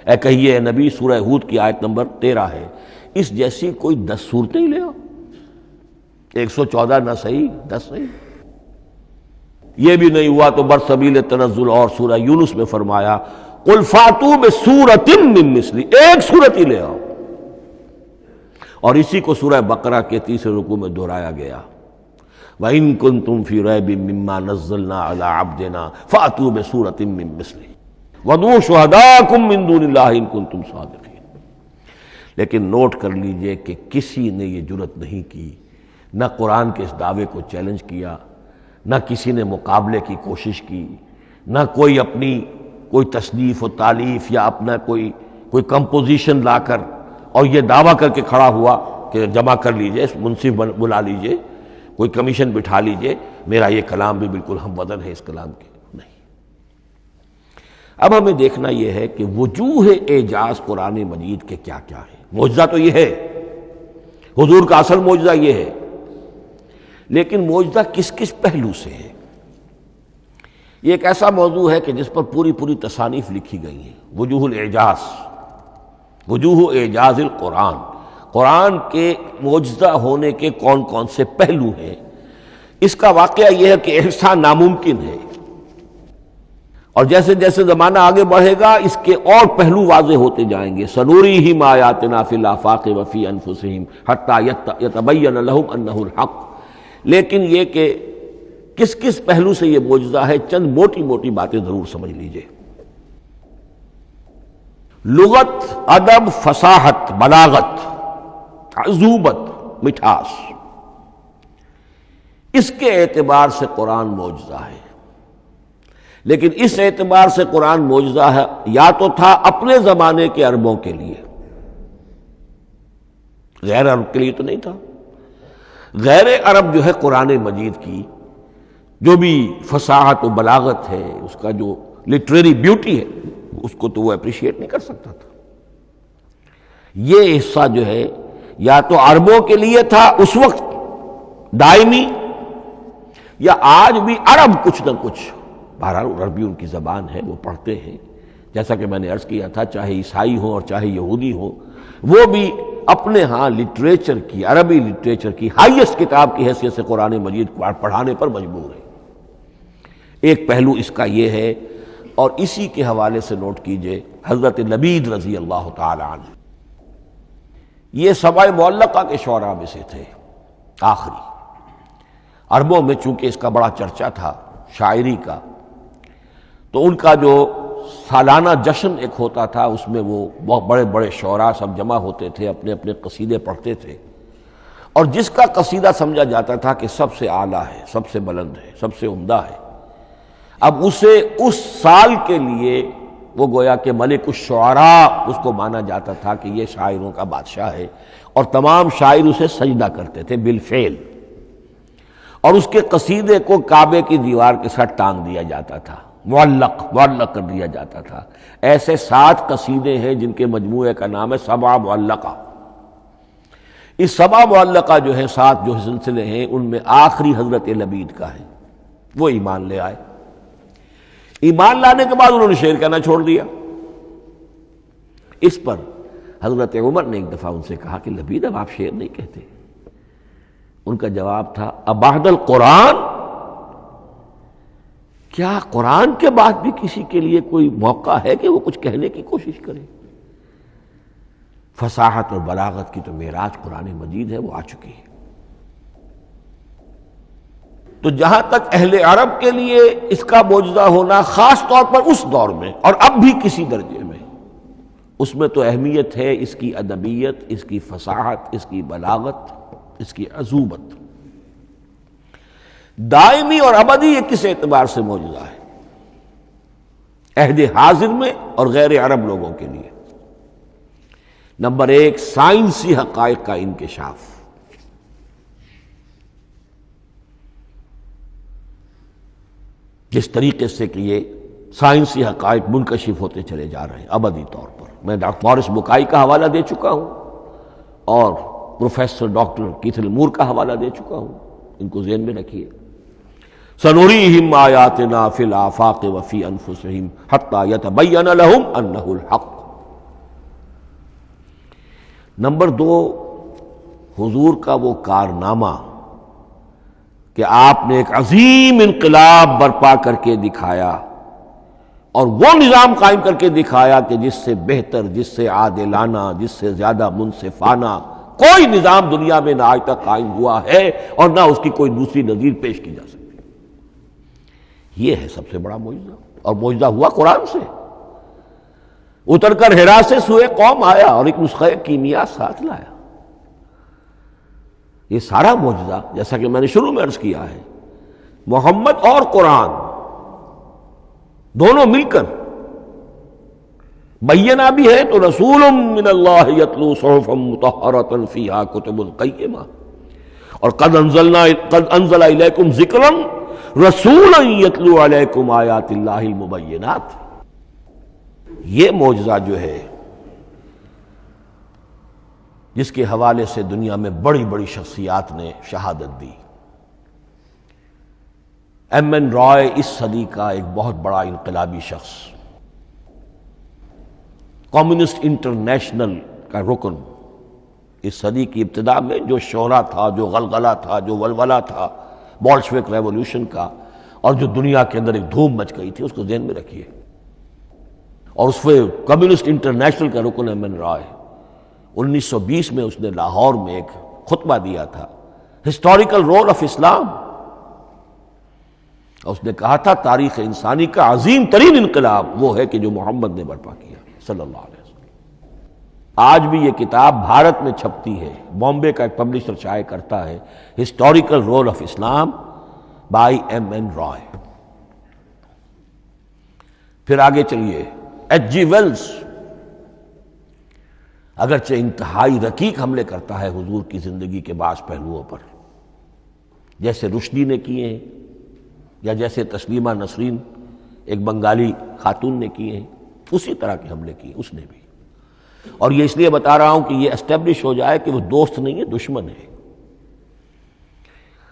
اے کہیے اے نبی، سورہ ہود کی آیت نمبر 13 ہے، اس جیسی کوئی 10 صورتیں لے آؤ۔ 114 نہ صحیح، 10 صحیح۔ یہ بھی نہیں ہوا تو برسبیل تنزل اور سورہ یونس میں فرمایا، قل فاتوا بسورۃ من مثلہ، ایک سورت ہی لے آؤ۔ اور اسی کو سورہ بقرہ کے 30 رکوع میں دہرایا گیا، وَإِن كُنتُمْ فِي رَيْبٍ مِّمَّا نَزَّلْنَا عَلَىٰ عَبْدِنَا فَأْتُوا بِسُورَةٍ مِّن مِّثْلِهِ وَادْعُوا شُهَدَاءَكُم مِّن دُونِ اللَّهِ إِن كُنتُمْ صَادِقِينَ۔ لیکن نوٹ کر لیجئے کہ کسی نے یہ جرأت نہیں کی، نہ قرآن کے اس دعوے کو چیلنج کیا، نہ کسی نے مقابلے کی کوشش کی، نہ کوئی اپنی کوئی تصنیف و تالیف یا اپنا کوئی کمپوزیشن لا کر اور یہ دعویٰ کر کے کھڑا ہوا کہ جمع کر لیجئے، منصف بلا لیجئے، کوئی کمیشن بٹھا لیجئے، میرا یہ کلام بھی بالکل ہم وزن ہے اس کلام کے۔ نہیں۔ اب ہمیں دیکھنا یہ ہے کہ وجوہ اعجاز قرآن مجید کے کیا کیا ہے۔ معجزہ تو یہ ہے، حضور کا اصل معجزہ یہ ہے، لیکن معجزہ کس کس پہلو سے ہے؟ یہ ایک ایسا موضوع ہے کہ جس پر پوری تصانیف لکھی گئی ہیں۔ وجوہ الاعجاز، وجوہ اعجاز القرآن، قرآن کے معجزہ ہونے کے کون کون سے پہلو ہیں۔ اس کا واقعہ یہ ہے کہ احساء ناممکن ہے، اور جیسے جیسے زمانہ آگے بڑھے گا اس کے اور پہلو واضح ہوتے جائیں گے۔ سنوریہم آیاتنا فی الآفاق وفی انفسہم حتی یتبین لہم انہ الحق۔ لیکن یہ کہ کس کس پہلو سے یہ معجزہ ہے، چند موٹی موٹی باتیں ضرور سمجھ لیجئے۔ لغت، ادب، فصاحت، بلاغت، عذوبت، مٹھاس، اس کے اعتبار سے قرآن معجزہ ہے۔ لیکن اس اعتبار سے قرآن معجزہ ہے یا تو تھا اپنے زمانے کے عربوں کے لیے، غیر عرب کے لیے تو نہیں تھا۔ غیر عرب جو ہے قرآن مجید کی جو بھی فصاحت و بلاغت ہے، اس کا جو لٹریری بیوٹی ہے، اس کو تو وہ اپریشیٹ نہیں کر سکتا تھا۔ یہ حصہ جو ہے یا تو عربوں کے لیے تھا اس وقت دائمی، یا آج بھی عرب کچھ نہ کچھ، بہرحال عربی ان کی زبان ہے، وہ پڑھتے ہیں، جیسا کہ میں نے عرض کیا تھا، چاہے عیسائی ہوں اور چاہے یہودی ہوں، وہ بھی اپنے ہاں لٹریچر کی، عربی لٹریچر کی ہائیسٹ کتاب کی حیثیت سے قرآن مجید کو پڑھانے پر مجبور ہے۔ ایک پہلو اس کا یہ ہے، اور اسی کے حوالے سے نوٹ کیجئے حضرت لبید رضی اللہ تعالی عنہ، یہ سبع معلقہ کے شعراء میں سے تھے آخری۔ عربوں میں چونکہ اس کا بڑا چرچا تھا شاعری کا، تو ان کا جو سالانہ جشن ایک ہوتا تھا، اس میں وہ بہت بڑے بڑے شعراء سب جمع ہوتے تھے، اپنے اپنے قصیدے پڑھتے تھے، اور جس کا قصیدہ سمجھا جاتا تھا کہ سب سے اعلیٰ ہے، سب سے بلند ہے، سب سے عمدہ ہے، اب اسے اس سال کے لیے وہ گویا کہ ملک الشعراء اس کو مانا جاتا تھا کہ یہ شاعروں کا بادشاہ ہے، اور تمام شاعر اسے سجدہ کرتے تھے بالفعل۔ اور اس کے قصیدے کو کعبے کی دیوار کے ساتھ ٹانگ دیا جاتا تھا، معلق کر دیا جاتا تھا۔ ایسے 7 قصیدے ہیں جن کے مجموعے کا نام ہے 7 معلقہ۔ اس 7 معلقہ جو ہے 7 جو سلسلے ہیں، ان میں آخری حضرت لبید کا ہے، وہ ایمان لے آئے۔ ایمان لانے کے بعد انہوں نے شعر کہنا چھوڑ دیا۔ اس پر حضرت عمر نے ایک دفعہ ان سے کہا کہ لبید اب آپ شعر نہیں کہتے۔ ان کا جواب تھا ابعد القرآن، کیا قرآن کے بعد بھی کسی کے لیے کوئی موقع ہے کہ وہ کچھ کہنے کی کوشش کرے؟ فصاحت اور بلاغت کی تو معراج قرآن مجید ہے، وہ آ چکی ہے۔ تو جہاں تک اہل عرب کے لیے اس کا معجزہ ہونا خاص طور پر اس دور میں اور اب بھی کسی درجے میں، اس میں تو اہمیت ہے اس کی ادبیت، اس کی فصاحت، اس کی بلاغت، اس کی عذوبت۔ دائمی اور ابدی یہ کس اعتبار سے معجزہ ہے؟ عہد حاضر میں اور غیر عرب لوگوں کے لیے۔ نمبر 1، سائنسی حقائق کا انکشاف۔ جس طریقے سے کہ یہ سائنسی حقائق منکشف ہوتے چلے جا رہے ہیں ابدی طور پر۔ میں ڈاکٹر مورس بکائی کا حوالہ دے چکا ہوں اور پروفیسر ڈاکٹر کیتھل مور کا حوالہ دے چکا ہوں، ان کو ذہن میں رکھیے۔ سنریہم آیاتنا فی الآفاق وفی انفسہم حتی یتبین لہم انہ الحق۔ نمبر 2، حضور کا وہ کارنامہ کہ آپ نے ایک عظیم انقلاب برپا کر کے دکھایا اور وہ نظام قائم کر کے دکھایا کہ جس سے بہتر، جس سے عادلانہ، جس سے زیادہ منصفانہ کوئی نظام دنیا میں نہ آج تک قائم ہوا ہے اور نہ اس کی کوئی دوسری نظیر پیش کی جا سکتی۔ یہ ہے سب سے بڑا معجزہ، اور معجزہ ہوا قرآن سے۔ اتر کر حرا سے سوئے قوم آیا اور ایک نسخہ کیمیا ساتھ لایا۔ یہ سارا معجزہ، جیسا کہ میں نے شروع میں عرض کیا ہے، محمد اور قرآن دونوں مل کر بینہ بھی ہے تو رسول من اللہ یتلو صحفا مطہرۃ فیہا کتب قیمہ، اور قد انزل الیکم ذکرا رسولا یتلو علیکم آیات اللہ المبینات۔ یہ معجزہ جو ہے جس کے حوالے سے دنیا میں بڑی بڑی شخصیات نے شہادت دی۔ ایم این رائے اس صدی کا ایک بہت بڑا انقلابی شخص، کمیونسٹ انٹرنیشنل کا رکن، اس صدی کی ابتدا میں جو شورا تھا، جو غلغلہ تھا، جو ولولہ تھا بولشوک ریولوشن کا، اور جو دنیا کے اندر ایک دھوم مچ گئی تھی، اس کو ذہن میں رکھیے۔ اور اس میں کمیونسٹ انٹرنیشنل کا رکن ایم این رائے، 1920 میں اس نے لاہور میں ایک خطبہ دیا تھا، ہسٹوریکل رول آف اسلام۔ اس نے کہا تھا تاریخ انسانی کا عظیم ترین انقلاب وہ ہے کہ جو محمد نے برپا کیا صلی اللہ علیہ وسلم۔ آج بھی یہ کتاب بھارت میں چھپتی ہے، بامبے کا ایک پبلشر شائع کرتا ہے، historical role of Islam by M N Roy. پھر آگے چلیے، ایچ جی ویلز اگرچہ انتہائی رقیق حملے کرتا ہے حضور کی زندگی کے بعض پہلوؤں پر، جیسے رشدی نے کیے ہیں یا جیسے تسلیمہ نسرین ایک بنگالی خاتون نے کیے ہیں، اسی طرح کے حملے کیے اس نے بھی۔ اور یہ اس لیے بتا رہا ہوں کہ یہ اسٹیبلش ہو جائے کہ وہ دوست نہیں ہے، دشمن ہے۔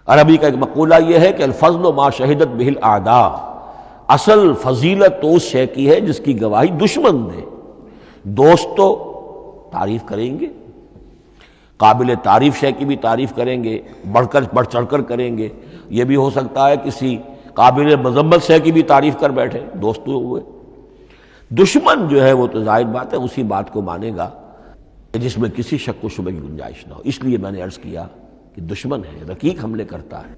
عربی کا ایک مقولہ یہ ہے کہ الفضل ما شہدت بہ الاعداء، اصل فضیلت تو اس شے کی ہے جس کی گواہی دشمن دے۔ دوست تو تعریف کریں گے، قابل تعریف شے کی بھی تعریف کریں گے، بڑھ چڑھ کر کریں گے۔ یہ بھی ہو سکتا ہے کسی قابل مذمت شے کی بھی تعریف کر بیٹھے، دوست تو ہوئے۔ دشمن جو ہے وہ تو ظاہر بات ہے اسی بات کو مانے گا جس میں کسی شک و شبہ کی گنجائش نہ ہو۔ اس لیے میں نے عرض کیا کہ دشمن ہے، رقیق حملے کرتا ہے،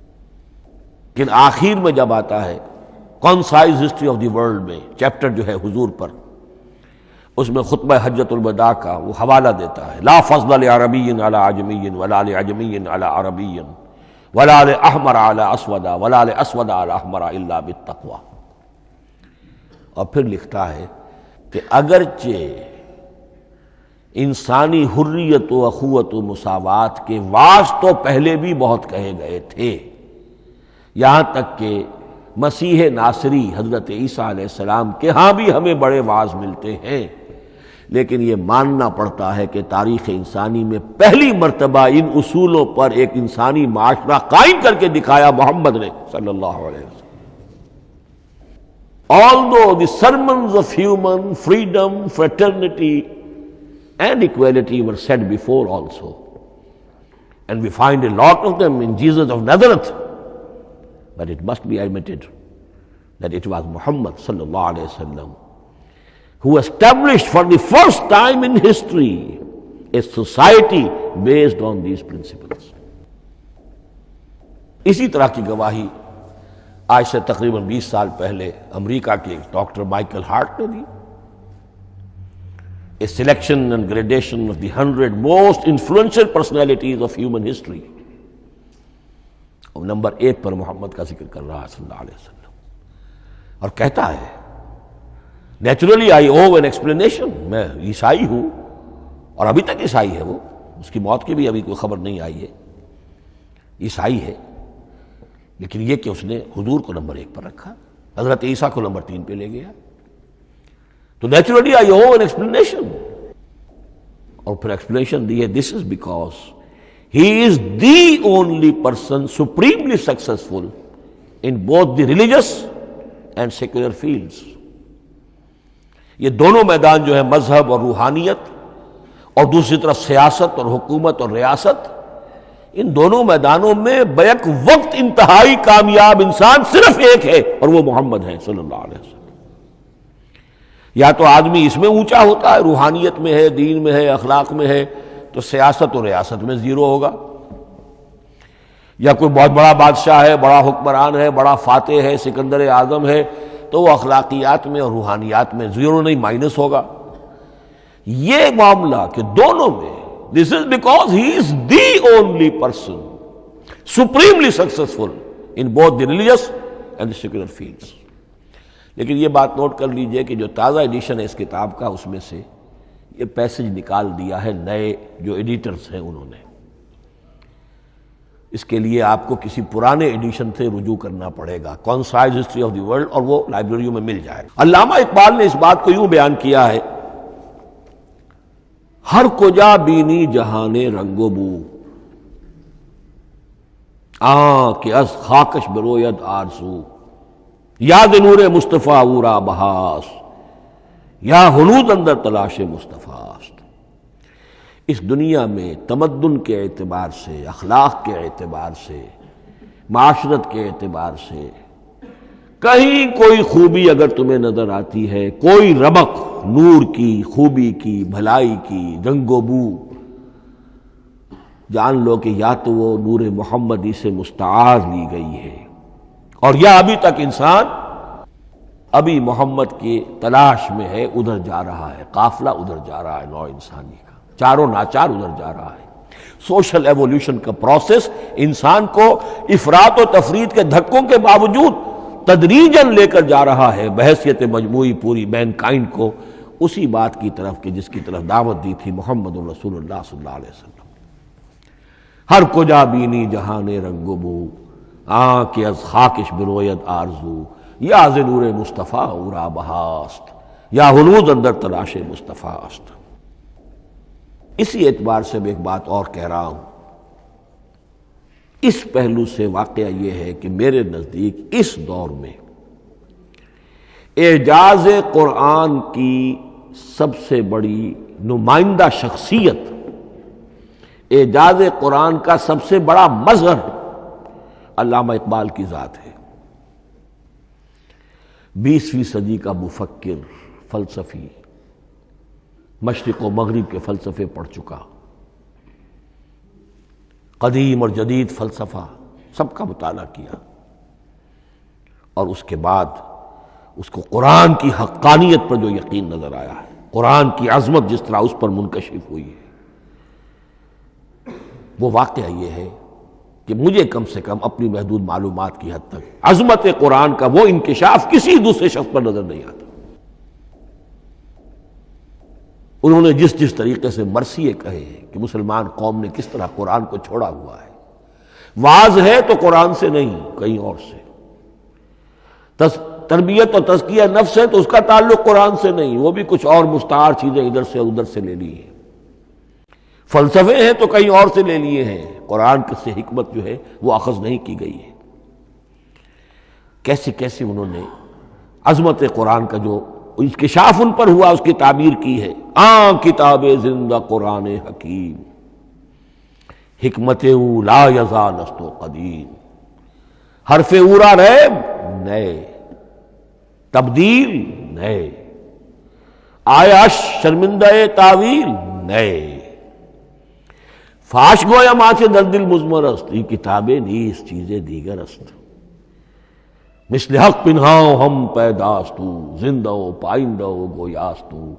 لیکن آخر میں جب آتا ہے concise history of the world میں چیپٹر جو ہے حضور پر، اس میں خطبہ حجۃ الوداع کا وہ حوالہ دیتا ہے، لا فضل لعربی علی عجمی ولا لعجمی علی عربی ولا لاحمر علی اسود ولا لاسود علی احمر الا بالتقوی۔ اور پھر لکھتا ہے کہ اگرچہ انسانی حریت و اخوت و مساوات کے واعظ تو پہلے بھی بہت کہے گئے تھے، یہاں تک کہ مسیح ناصری حضرت عیسیٰ علیہ السلام کے ہاں بھی ہمیں بڑے واعظ ملتے ہیں، لیکن یہ ماننا پڑتا ہے کہ تاریخ انسانی میں پہلی مرتبہ ان اصولوں پر ایک انسانی معاشرہ قائم کر کے دکھایا محمد نے صلی اللہ علیہ وسلم. Although the sermons of human freedom, fraternity and equality were said before also, and we find a lot of them in Jesus of Nazareth, but it must be admitted that it was Muhammad sallallahu alaihi wasallam who established for the first time in history a society based on these principles. اسی طرح کی گواہی آج سے تقریباً 20 سال پہلے امریکہ کے ڈاکٹر مائیکل ہارٹ نے دی. A selection and gradation of the 100 most influential personalities of human history. اور نمبر 1 پر محمد کا ذکر کر رہا ہے صلی اللہ علیہ وسلم، اور کہتا ہے naturally I owe an explanation, میں عیسائی ہوں اور ابھی تک عیسائی ہے، وہ اس کی موت کی بھی ابھی کوئی خبر نہیں آئی ہے، عیسائی ہے، لیکن یہ کہ اس نے حضور کو نمبر 1 پر رکھا، حضرت عیسیٰ کو نمبر 3 پہ لے گیا، تو naturally I owe an explanation. اور پھر ایکسپلینیشن دی ہے this is because he is the only person supremely successful in both the religious and secular fields. یہ دونوں میدان جو ہے مذہب اور روحانیت اور دوسری طرف سیاست اور حکومت اور ریاست، ان دونوں میدانوں میں بیک وقت انتہائی کامیاب انسان صرف ایک ہے، اور وہ محمد ہے صلی اللہ علیہ وسلم. یا تو آدمی اس میں اونچا ہوتا ہے، روحانیت میں ہے، دین میں ہے، اخلاق میں ہے، تو سیاست اور ریاست میں زیرو ہوگا. یا کوئی بہت بڑا بادشاہ ہے، بڑا حکمران ہے، بڑا فاتح ہے، سکندر اعظم ہے، تو وہ اخلاقیات میں اور روحانیات میں زیرو نہیں، مائنس ہوگا. یہ معاملہ کہ دونوں میں this is because he is the only person supremely successful in both the religious and the secular fields. لیکن یہ بات نوٹ کر لیجئے کہ جو تازہ ایڈیشن ہے اس کتاب کا، اس میں سے یہ پیسج نکال دیا ہے نئے جو ایڈیٹرز ہیں انہوں نے. اس کے لیے آپ کو کسی پرانے ایڈیشن سے رجوع کرنا پڑے گا، concise history of the world, اور وہ لائبریریوں میں مل جائے گا. علامہ اقبال نے اس بات کو یوں بیان کیا ہے، ہر کجا بینی جہان رنگ و بو، کہ از خاکش بروید آرزو، یاد نور مصطفیٰ اورا بہاس، یا ہنود اندر تلاش مصطفیٰ است. اس دنیا میں تمدن کے اعتبار سے، اخلاق کے اعتبار سے، معاشرت کے اعتبار سے کہیں کوئی خوبی اگر تمہیں نظر آتی ہے، کوئی رمق نور کی، خوبی کی، بھلائی کی، رنگ و بو، جان لو کہ یا تو وہ نور محمدی سے مستعار لی گئی ہے، اور یا ابھی تک انسان ابھی محمد کی تلاش میں ہے، ادھر جا رہا ہے، قافلہ ادھر جا رہا ہے، نوع انسانی کا چاروں ناچار ادھر جا رہا ہے. سوشل ایوولوشن کا پروسیس انسان کو افراط و تفرید کے دھکوں کے باوجود تدریجاً لے کر جا رہا ہے بحیثیت مجموعی پوری مین کائنڈ کو اسی بات کی طرف کہ جس کی طرف دعوت دی تھی محمد رسول اللہ صلی اللہ علیہ وسلم. ہر کجا بینی جہان رنگ و بو، کہ از خاکش بروید آرزو، یا ز نور مصطفیٰ اورا بہاست، یا ہنود اندر تلاش مصطفیٰ است. اسی اعتبار سے میں ایک بات اور کہہ رہا ہوں، اس پہلو سے واقعہ یہ ہے کہ میرے نزدیک اس دور میں اعجاز قرآن کی سب سے بڑی نمائندہ شخصیت، اعجاز قرآن کا سب سے بڑا مظہر علامہ اقبال کی ذات ہے. 20ویں صدی کا مفکر، فلسفی، مشرق و مغرب کے فلسفے پڑھ چکا، قدیم اور جدید فلسفہ سب کا مطالعہ کیا، اور اس کے بعد اس کو قرآن کی حقانیت پر جو یقین نظر آیا ہے، قرآن کی عظمت جس طرح اس پر منکشف ہوئی ہے، وہ واقعہ یہ ہے کہ مجھے کم سے کم اپنی محدود معلومات کی حد تک عظمت قرآن کا وہ انکشاف کسی دوسرے شخص پر نظر نہیں آتا. انہوں نے جس طریقے سے مرثیے کہے کہ مسلمان قوم نے کس طرح قرآن کو چھوڑا ہوا ہے، واعظ ہے تو قرآن سے نہیں، کہیں اور سے۔ تربیت اور تزکیہ نفس ہے تو اس کا تعلق قرآن سے نہیں، وہ بھی کچھ اور مستعار چیزیں ادھر سے ادھر سے لے لی ہیں۔ فلسفے ہیں تو کہیں اور سے لے لیے ہیں، قرآن سے حکمت جو ہے وہ اخذ نہیں کی گئی ہے۔ کیسے کیسے انہوں نے عظمت قرآن کا جو انکشاف ان پر ہوا اس کی تعبیر کی ہے۔ کتاب زندہ قرآن حکیم، حکمت او لا یزال است و قدیم، حرف اورا ریب نئے، تبدیل نئے، آیاش شرمندہ تعویل نئے، فاش گویا ماں سے در دل مضمر است، یہ کتابیں نیز چیزیں دیگر است، مثل حق پنہاؤ ہم پیداستو، زندہ و پائندہ و گویاستو،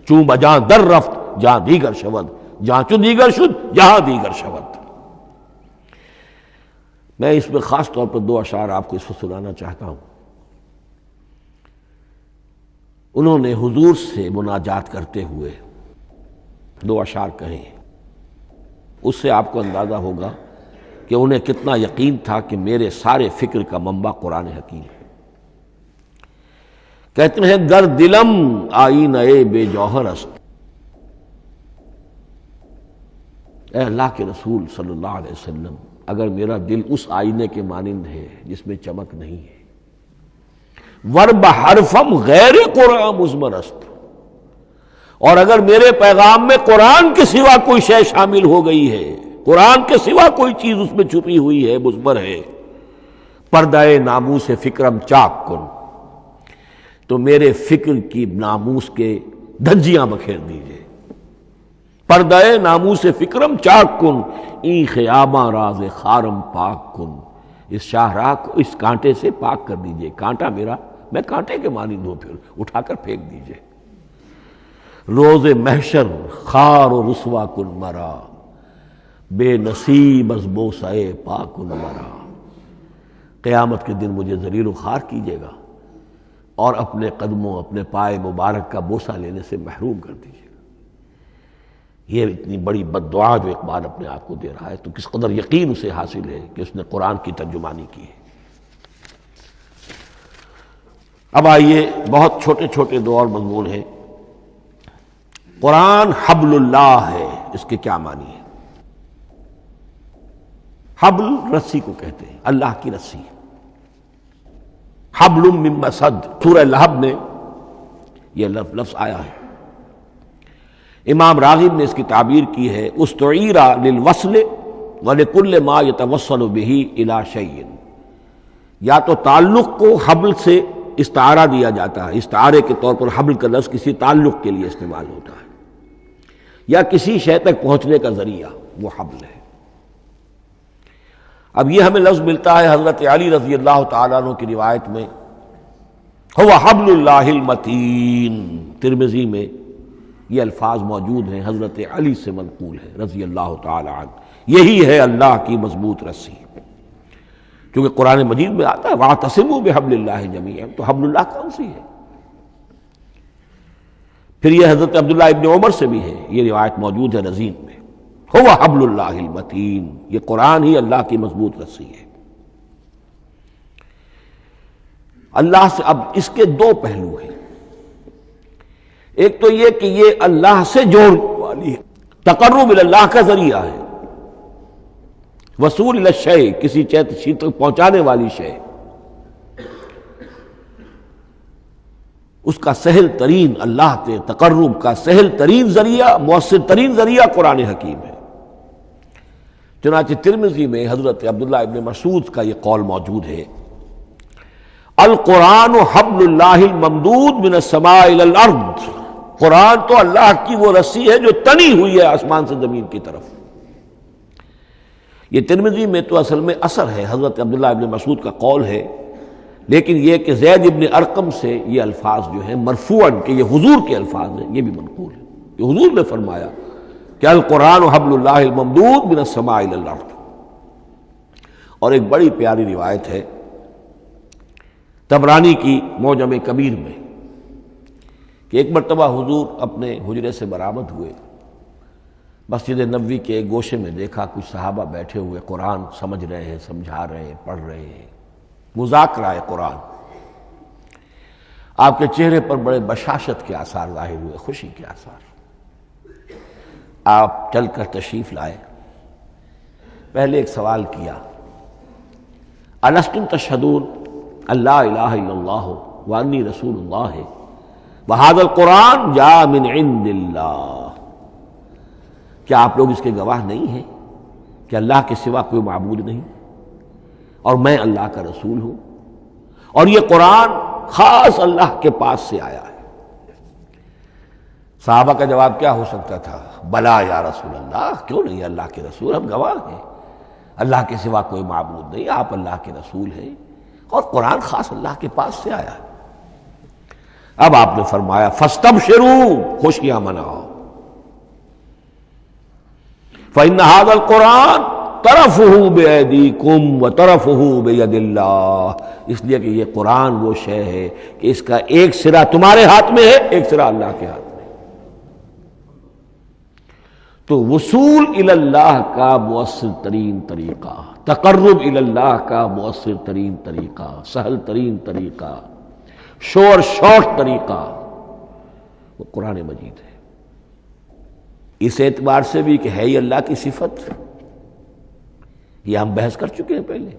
چون بجاں در رفت جہاں دیگر شود، جہاں چو دیگر شد جہاں دیگر شود۔ میں اس میں خاص طور پر دو اشعار آپ کو اس وقت سنانا چاہتا ہوں۔ انہوں نے حضور سے مناجات کرتے ہوئے دو اشعار کہے ہیں، اس سے آپ کو اندازہ ہوگا کہ انہیں کتنا یقین تھا کہ میرے سارے فکر کا منبع قرآن حکیم ہے۔ کہتے ہیں در دلم آئینہ بے جوہر است، اے اللہ کے رسول صلی اللہ علیہ وسلم، اگر میرا دل اس آئینے کے مانند ہے جس میں چمک نہیں ہے، ورب حرفم غیر قرآن مضمر است، اور اگر میرے پیغام میں قرآن کے سوا کوئی شے شامل ہو گئی ہے، قرآن کے سوا کوئی چیز اس میں چھپی ہوئی ہے، مضمر ہے، پردہ ناموس فکرم چاک کن، تو میرے فکر کی ناموس کے دھجیاں بکھیر دیجئے۔ پردہ ناموس فکرم چاک کن، این خیامہ راز خارم پاک کن، اس شاہراہ کو اس کانٹے سے پاک کر دیجئے، کانٹا میرا، میں کانٹے کے مانند ہوں، پھر اٹھا کر پھینک دیجئے۔ روز محشر خار و رسوا کن مرا، بے نصیب از بوسہ پاک کن مرا، قیامت کے دن مجھے ذلیل و خوار کیجیے گا اور اپنے قدموں، اپنے پائے مبارک کا بوسہ لینے سے محروم کر دیجیے گا۔ یہ اتنی بڑی بد دعا جو اقبال اپنے آپ کو دے رہا ہے، تو کس قدر یقین اسے حاصل ہے کہ اس نے قرآن کی ترجمانی کی ہے۔ اب آئیے، بہت چھوٹے چھوٹے دو اور مضمون ہیں۔ قرآن حبل اللہ ہے، اس کے کیا معنی ہے؟ حبل رسی کو کہتے ہیں، اللہ کی رسی۔ حبل من مسد، سورہ لہب میں یہ لفظ آیا ہے۔ امام راغب نے اس کی تعبیر کی ہے، استعیر للوصل ولکل ما یتوصل بہ الی شیء، یا تو تعلق کو حبل سے استعارہ دیا جاتا ہے، استعارے کے طور پر حبل کا لفظ کسی تعلق کے لیے استعمال ہوتا ہے، یا کسی شے تک پہنچنے کا ذریعہ، وہ حبل ہے۔ اب یہ ہمیں لفظ ملتا ہے حضرت علی رضی اللہ تعالیٰ عنہ کی روایت میں، هو حبل اللہ المتین، ترمذی میں یہ الفاظ موجود ہیں، حضرت علی سے منقول ہے رضی اللہ تعالیٰ عنہ، یہی ہے اللہ کی مضبوط رسی، کیونکہ قرآن مجید میں آتا ہے وَاعْتَصِمُوا بِحَبْلِ اللَّهِ جَمِيعًا، تو حبل اللہ کون سی ہے؟ پھر یہ حضرت عبداللہ ابن عمر سے بھی ہے، یہ روایت موجود ہے رزین میں، هو حبل اللہ المتین، یہ قرآن ہی اللہ کی مضبوط رسی ہے۔ اللہ سے اب اس کے دو پہلو ہیں، ایک تو یہ کہ یہ اللہ سے جوڑنے والی ہے، تقرب اللہ کا ذریعہ ہے، وصول الی الشیء، کسی چیز تک پہنچانے والی شے، اس کا سہل ترین، اللہ کے تقرب کا سہل ترین ذریعہ، مؤثر ترین ذریعہ قرآن حکیم ہے۔ چنانچہ ترمذی میں حضرت عبداللہ ابن مسعود کا یہ قول موجود ہے، القرآن حبل اللہ الممدود من السماء الی الارض، قرآن تو اللہ کی وہ رسی ہے جو تنی ہوئی ہے آسمان سے زمین کی طرف۔ یہ ترمذی میں تو اصل میں اثر ہے، حضرت عبداللہ ابن مسعود کا قول ہے، لیکن یہ کہ زید ابن ارقم سے یہ الفاظ جو ہیں مرفوعاً کہ یہ حضور کے الفاظ ہیں، یہ بھی منقول ہے کہ حضور نے فرمایا کہ القرآن حبل اللہ الممدود من السماء الی الارض۔ اور ایک بڑی پیاری روایت ہے طبرانی کی معجم کبیر میں کہ ایک مرتبہ حضور اپنے حجرے سے برآمد ہوئے، مسجد نبوی کے ایک گوشے میں دیکھا کچھ صحابہ بیٹھے ہوئے قرآن سمجھ رہے ہیں، سمجھا رہے ہیں، پڑھ رہے ہیں، مذاکرہ ہے قرآن۔ آپ کے چہرے پر بڑے بشاشت کے آثار ظاہر ہوئے، خوشی کے آثار۔ آپ چل کر تشریف لائے، پہلے ایک سوال کیا، الستم تشہدون اللہ الہ الا اللہ وانی رسول اللہ وہذا القرآن جاء من عند اللہ، کیا آپ لوگ اس کے گواہ نہیں ہیں کہ اللہ کے سوا کوئی معبود نہیں اور میں اللہ کا رسول ہوں، اور یہ قرآن خاص اللہ کے پاس سے آیا ہے؟ صحابہ کا جواب کیا ہو سکتا تھا؟ بلا یا رسول اللہ، کیوں نہیں اللہ کے رسول، ہم گواہ ہیں، اللہ کے سوا کوئی معبود نہیں، آپ اللہ کے رسول ہیں اور قرآن خاص اللہ کے پاس سے آیا ہے۔ اب آپ نے فرمایا فاستبشروا، خوشیاں مناؤ، فإن هذا القرآن طرفه بأيديكم وطرفه بيد اللہ، اس لیے کہ یہ قرآن وہ شے ہے کہ اس کا ایک سرا تمہارے ہاتھ میں ہے، ایک سرا اللہ کے ہاتھ میں۔ تو وصول الی اللہ کا مؤثر ترین طریقہ، تقرب الی اللہ کا مؤثر ترین طریقہ، سہل ترین طریقہ، شور شوٹ طریقہ وہ قرآن مجید ہے۔ اس اعتبار سے بھی کہ ہے ہی اللہ کی صفت، یہ ہم بحث کر چکے ہیں پہلے،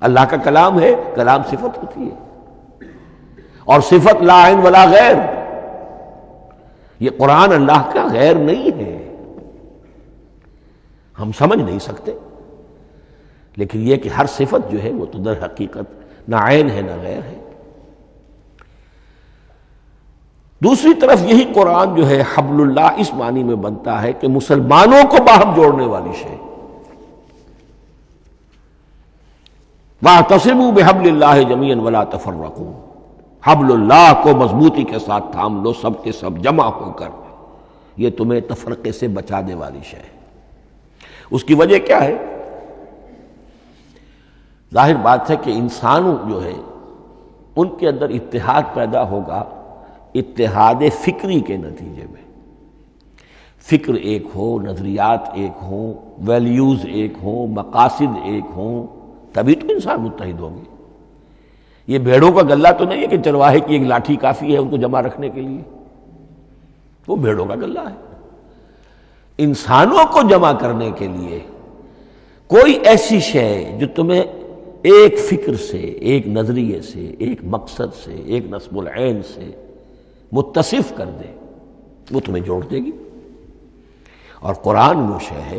اللہ کا کلام ہے، کلام صفت ہوتی ہے، اور صفت لا عین ولا غیر، یہ قرآن اللہ کا غیر نہیں ہے، ہم سمجھ نہیں سکتے، لیکن یہ کہ ہر صفت جو ہے وہ تو در حقیقت نہ عین ہے نہ غیر ہے۔ دوسری طرف یہی قرآن جو ہے حبل اللہ اس معنی میں بنتا ہے کہ مسلمانوں کو باہم جوڑنے والی شے، وَاعْتَصِمُوا بِحَبْلِ اللَّهِ جَمِيعًا وَلَا تَفَرَّقُوا، حبل اللہ کو مضبوطی کے ساتھ تھام لو، سب کے سب جمع ہو کر، یہ تمہیں تفرقے سے بچانے والی شے ہے۔ اس کی وجہ کیا ہے؟ ظاہر بات ہے کہ انسانوں جو ہے ان کے اندر اتحاد پیدا ہوگا اتحاد فکری کے نتیجے میں، فکر ایک ہو، نظریات ایک ہوں، ویلیوز ایک ہوں، مقاصد ایک ہوں، تبھی تو انسان متحد ہوں گے۔ یہ بھیڑوں کا گلہ تو نہیں ہے کہ چرواہے کی ایک لاٹھی کافی ہے ان کو جمع رکھنے کے لیے، وہ بھیڑوں کا گلہ ہے۔ انسانوں کو جمع کرنے کے لیے کوئی ایسی شے جو تمہیں ایک فکر سے، ایک نظریے سے، ایک مقصد سے، ایک نصب العین سے متصف کر دے، وہ تمہیں جوڑ دے گی۔ اور قرآن وہ شے ہے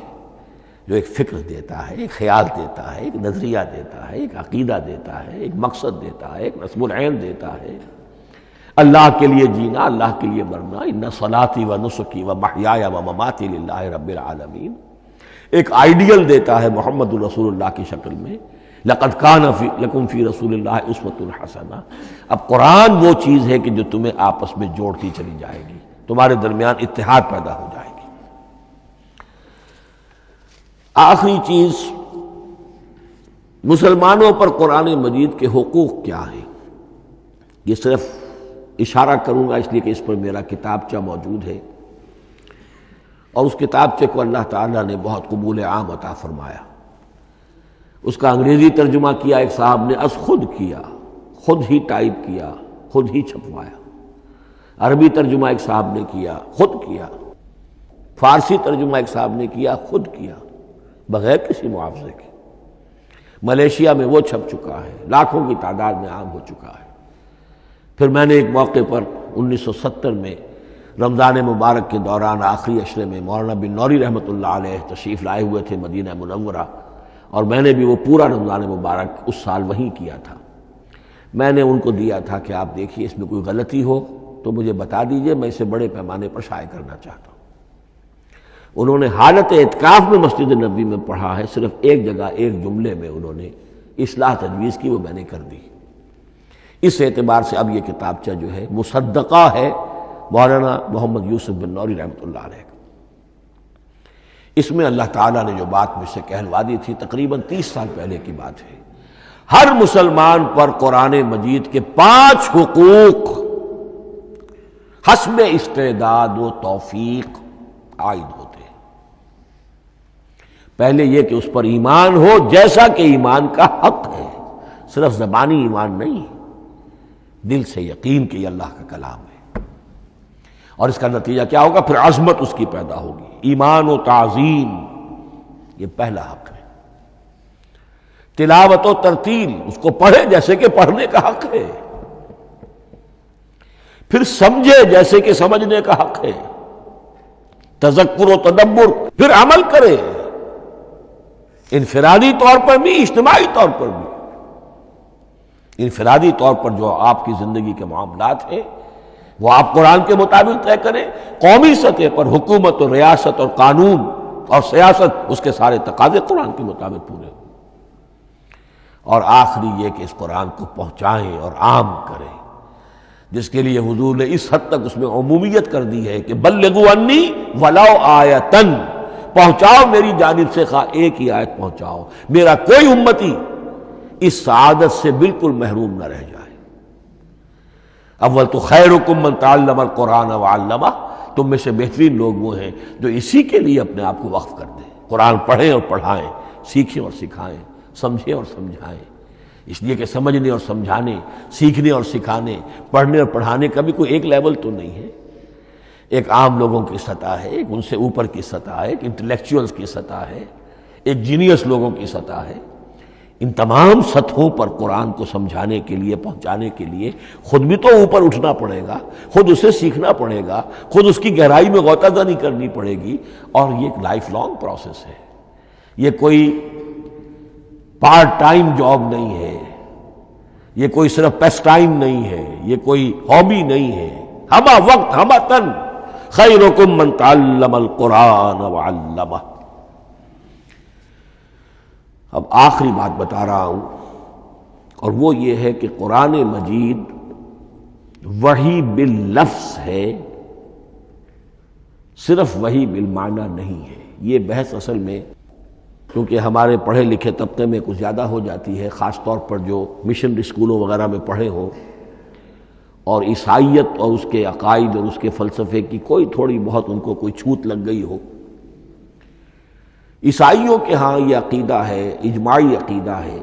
جو ایک فکر دیتا ہے، ایک خیال دیتا ہے، ایک نظریہ دیتا ہے، ایک عقیدہ دیتا ہے، ایک مقصد دیتا ہے، ایک نصب العین دیتا ہے، اللہ کے لیے جینا، اللہ کے لیے مرنا، ان صلاتی و نسکی و محیای و مماتی للہ رب العالمین، ایک آئیڈیل دیتا ہے محمد الرسول اللہ کی شکل میں، لقد کان لکم فی رسول اللہ اسوۃ حسنہ۔ اب قرآن وہ چیز ہے کہ جو تمہیں آپس میں جوڑتی چلی جائے گی، تمہارے درمیان اتحاد پیدا ہو جائے گی۔ آخری چیز، مسلمانوں پر قرآن مجید کے حقوق کیا ہیں؟ یہ صرف اشارہ کروں گا اس لیے کہ اس پر میرا کتابچہ موجود ہے، اور اس کتابچے کو اللہ تعالیٰ نے بہت قبول عام عطا فرمایا۔ اس کا انگریزی ترجمہ کیا ایک صاحب نے، از خود کیا، خود ہی ٹائپ کیا، خود ہی چھپوایا۔ عربی ترجمہ ایک صاحب نے کیا، خود کیا۔ فارسی ترجمہ ایک صاحب نے کیا، خود کیا، بغیر کسی معاوضے کے۔ ملیشیا میں وہ چھپ چکا ہے، لاکھوں کی تعداد میں عام ہو چکا ہے۔ پھر میں نے ایک موقع پر 1970 میں رمضان مبارک کے دوران آخری عشرے میں مولانا بن نوری رحمۃ اللہ علیہ تشریف لائے ہوئے تھے مدینہ منورہ، اور میں نے بھی وہ پورا رمضان مبارک اس سال وہیں کیا تھا۔ میں نے ان کو دیا تھا کہ آپ دیکھیے اس میں کوئی غلطی ہو تو مجھے بتا دیجئے، میں اسے بڑے پیمانے پر شائع کرنا چاہتا ہوں۔ انہوں نے حالت اعتکاف میں مسجد نبوی میں پڑھا ہے، صرف ایک جگہ ایک جملے میں انہوں نے اصلاح تجویز کی، وہ میں نے کر دی۔ اس اعتبار سے اب یہ کتابچہ جو ہے مصدقہ ہے مولانا محمد یوسف بن نوری رحمۃ اللہ علیہ کا۔ اس میں اللہ تعالیٰ نے جو بات مجھ سے کہلوا دی تھی، تقریباً 30 سال پہلے کی بات ہے، ہر مسلمان پر قرآن مجید کے 5 حقوق حسب استعداد و توفیق عائد ہوتے ہیں۔ پہلے یہ کہ اس پر ایمان ہو جیسا کہ ایمان کا حق ہے، صرف زبانی ایمان نہیں، دل سے یقین کہ یہ اللہ کا کلام ہے۔ اور اس کا نتیجہ کیا ہوگا؟ پھر عظمت اس کی پیدا ہوگی، ایمان و تعظیم، یہ پہلا حق ہے۔ تلاوت و ترتیل، اس کو پڑھے جیسے کہ پڑھنے کا حق ہے، پھر سمجھے جیسے کہ سمجھنے کا حق ہے، تذکر و تدبر، پھر عمل کرے، انفرادی طور پر بھی اجتماعی طور پر بھی۔ انفرادی طور پر جو آپ کی زندگی کے معاملات ہیں وہ آپ قرآن کے مطابق طے کریں، قومی سطح پر حکومت اور ریاست اور قانون اور سیاست، اس کے سارے تقاضے قرآن کے مطابق پورے ہوں، اور آخری یہ کہ اس قرآن کو پہنچائیں اور عام کریں، جس کے لیے حضور نے اس حد تک اس میں عمومیت کر دی ہے کہ بلغوا انی ولو آیۃ، پہنچاؤ میری جانب سے خواہ ایک ہی آیت پہنچاؤ، میرا کوئی امتی اس سعادت سے بالکل محروم نہ رہ جائے۔ اول تو خیرکم من تعلم القرآن وعلمہ، تم میں سے بہترین لوگ وہ ہیں جو اسی کے لیے اپنے آپ کو وقف کر دیں، قرآن پڑھیں اور پڑھائیں، سیکھیں اور سکھائیں، سمجھیں اور سمجھائیں۔ اس لیے کہ سمجھنے اور سمجھانے، سیکھنے اور سکھانے، پڑھنے اور پڑھانے کا بھی کوئی ایک لیول تو نہیں ہے، ایک عام لوگوں کی سطح ہے، ایک ان سے اوپر کی سطح ہے، ایک انٹلیکچوئلز کی سطح ہے، ایک جینیس لوگوں کی سطح ہے۔ ان تمام سطحوں پر قرآن کو سمجھانے کے لیے، پہنچانے کے لیے خود بھی تو اوپر اٹھنا پڑے گا، خود اسے سیکھنا پڑے گا، خود اس کی گہرائی میں غوطہ زنی کرنی پڑے گی، اور یہ ایک لائف لانگ پروسیس ہے، یہ کوئی پارٹ ٹائم جاب نہیں ہے، یہ کوئی صرف پیس ٹائم نہیں ہے، یہ کوئی ہابی نہیں ہے، ہمہ وقت ہمہ تن، خیرکم من تعلم القرآن وعلمہ۔ اب آخری بات بتا رہا ہوں، اور وہ یہ ہے کہ قرآن مجید وحی باللفظ ہے، صرف وحی بالمعنی نہیں ہے۔ یہ بحث اصل میں کیونکہ ہمارے پڑھے لکھے طبقے میں کچھ زیادہ ہو جاتی ہے، خاص طور پر جو مشنری اسکولوں وغیرہ میں پڑھے ہوں اور عیسائیت اور اس کے عقائد اور اس کے فلسفے کی کوئی تھوڑی بہت ان کو کوئی چھوت لگ گئی ہو۔ عیسائیوں کے ہاں یہ عقیدہ ہے، اجماعی عقیدہ ہے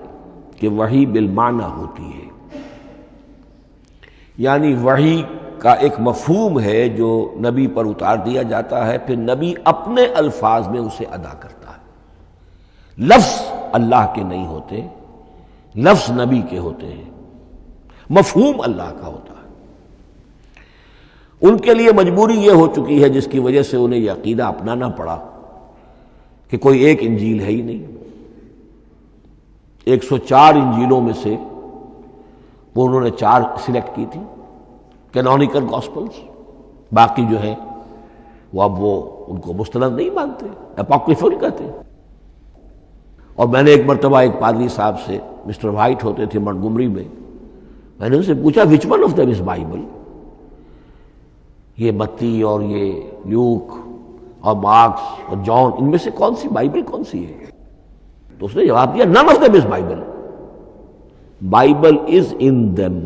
کہ وحی بالمعنی ہوتی ہے، یعنی وحی کا ایک مفہوم ہے جو نبی پر اتار دیا جاتا ہے، پھر نبی اپنے الفاظ میں اسے ادا کرتا ہے۔ لفظ اللہ کے نہیں ہوتے، لفظ نبی کے ہوتے ہیں، مفہوم اللہ کا ہوتا ہے۔ ان کے لیے مجبوری یہ ہو چکی ہے جس کی وجہ سے انہیں یہ عقیدہ اپنانا پڑا کہ کوئی ایک انجیل ہے ہی نہیں، 104 انجیلوں میں سے وہ انہوں نے 4 سلیکٹ کی تھی کینونیکل گاسپلز، باقی جو ہیں وہ اب وہ ان کو مستند نہیں مانتے، اپوکریفل کہتے ہیں۔ اور میں نے ایک مرتبہ ایک پادری صاحب سے، مسٹر وائٹ ہوتے تھے منٹگمری میں نے ان سے پوچھا which one of them is Bible؟ یہ متی اور یہ لیوک اور مارکس اور جان، ان میں سے کون سی بائبل کون سی ہے؟ تو اس نے جواب دیا none of them is Bible، Bible is in them،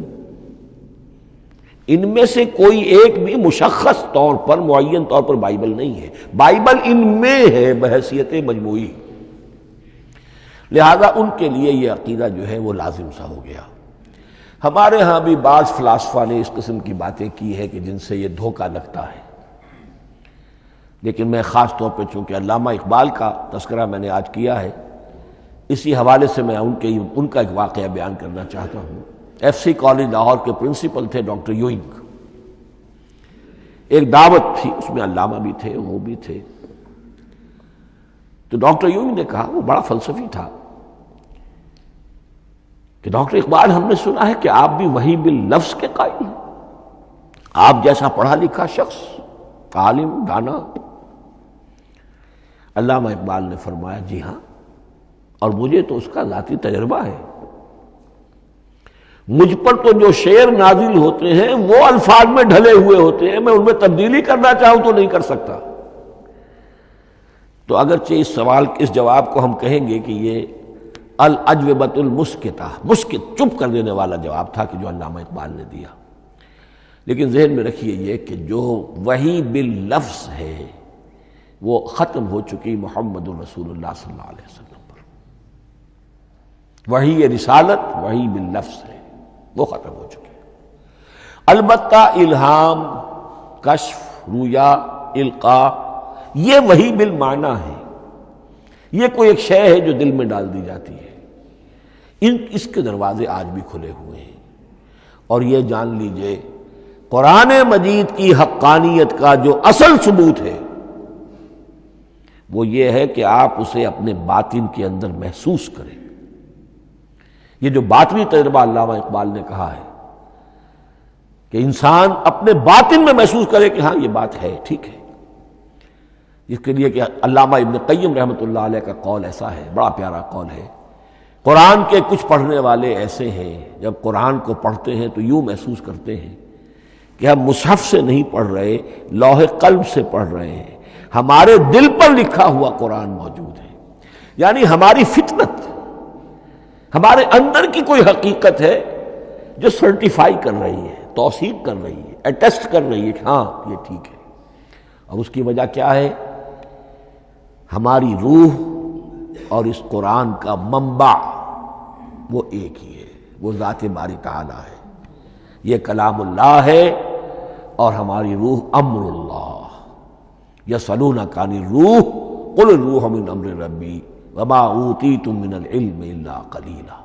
ان میں سے کوئی ایک بھی مشخص طور پر، معین طور پر بائبل نہیں ہے، بائبل ان میں ہے بحیثیت مجموعی۔ لہذا ان کے لیے یہ عقیدہ جو ہے وہ لازم سا ہو گیا۔ ہمارے ہاں بھی بعض فلاسفہ نے اس قسم کی باتیں کی ہے کہ جن سے یہ دھوکہ لگتا ہے، لیکن میں خاص طور پہ چونکہ علامہ اقبال کا تذکرہ میں نے آج کیا ہے، اسی حوالے سے میں ان کا ایک واقعہ بیان کرنا چاہتا ہوں۔ ایف سی کالج لاہور کے پرنسپل تھے ڈاکٹر یوئنگ، ایک دعوت تھی، اس میں علامہ بھی تھے، وہ بھی تھے۔ تو ڈاکٹر یوئنگ نے کہا، وہ بڑا فلسفی تھا، کہ ڈاکٹر اقبال ہم نے سنا ہے کہ آپ بھی وحی باللفظ کے قائل ہیں، آپ جیسا پڑھا لکھا شخص، عالم، دانا۔ علامہ اقبال نے فرمایا جی ہاں، اور مجھے تو اس کا ذاتی تجربہ ہے، مجھ پر تو جو شعر نازل ہوتے ہیں وہ الفاظ میں ڈھلے ہوئے ہوتے ہیں، میں ان میں تبدیلی کرنا چاہوں تو نہیں کر سکتا۔ تو اگرچہ اس سوال، اس جواب کو ہم کہیں گے کہ یہ الاجوبۃ المسکتہ، مسکت، چپ کر دینے والا جواب تھا کہ جو علامہ اقبال نے دیا، لیکن ذہن میں رکھیے یہ کہ جو وحی باللفظ ہے وہ ختم ہو چکی محمد رسول اللہ صلی اللہ علیہ وسلم پر۔ وحی رسالت وحی باللفظ ہے، وہ ختم ہو چکی۔ البتہ الہام، کشف، رویا، القاء، یہ وحی بالمعنی ہے، یہ کوئی ایک شے ہے جو دل میں ڈال دی جاتی ہے۔ اس کے دروازے آج بھی کھلے ہوئے ہیں، اور یہ جان لیجئے قرآن مجید کی حقانیت کا جو اصل ثبوت ہے وہ یہ ہے کہ آپ اسے اپنے باطن کے اندر محسوس کریں۔ یہ جو باطنی تجربہ علامہ اقبال نے کہا ہے کہ انسان اپنے باطن میں محسوس کرے کہ ہاں یہ بات ہے، ٹھیک ہے، اس کے لیے کہ علامہ ابن قیم رحمۃ اللہ علیہ کا قول ایسا ہے، بڑا پیارا قول ہے۔ قرآن کے کچھ پڑھنے والے ایسے ہیں جب قرآن کو پڑھتے ہیں تو یوں محسوس کرتے ہیں کہ ہم مصحف سے نہیں پڑھ رہے، لوح قلب سے پڑھ رہے ہیں، ہمارے دل پر لکھا ہوا قرآن موجود ہے۔ یعنی ہماری فطرت، ہمارے اندر کی کوئی حقیقت ہے جو سرٹیفائی کر رہی ہے، توثیق کر رہی ہے، اٹیسٹ کر رہی ہے کہ ہاں یہ ٹھیک ہے۔ اور اس کی وجہ کیا ہے؟ ہماری روح اور اس قرآن کا منبع وہ ایک ہی ہے، وہ ذات باری تعالیٰ ہے، یہ کلام اللہ ہے، اور ہماری روح امر اللہ۔ یسألونک عن الروح قل الروح من امر ربی وما اوتیتم من العلم الا قلیلا۔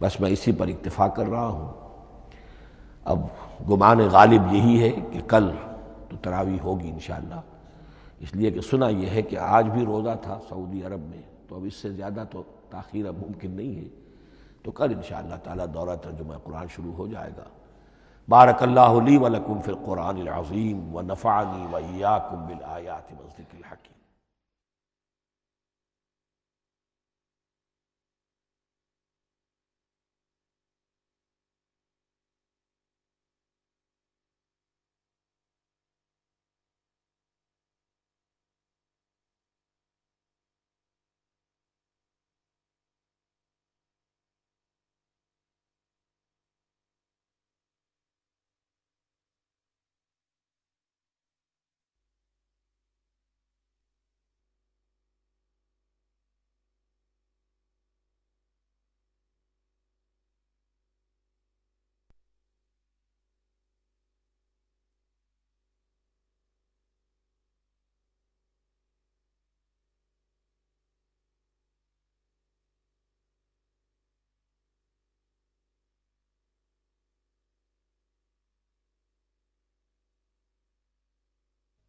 بس میں اسی پر اکتفا کر رہا ہوں۔ اب گمان غالب یہی ہے کہ کل تو تراویح ہوگی انشاءاللہ، اس لیے کہ سنا یہ ہے کہ آج بھی روزہ تھا سعودی عرب میں، تو اب اس سے زیادہ تو تاخیر اب ممکن نہیں ہے، تو کل انشاءاللہ تعالی دورہ ترجمہ قرآن شروع ہو جائے گا۔ بارک اللہ لی ولکم فی القرآن العظیم ونفعنی وإیاکم بالآیات والذکر الحکیم۔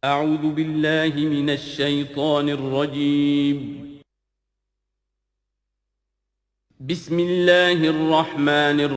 أعوذ بالله من الشيطان الرجيم. بسم الله الرحمن الرحيم.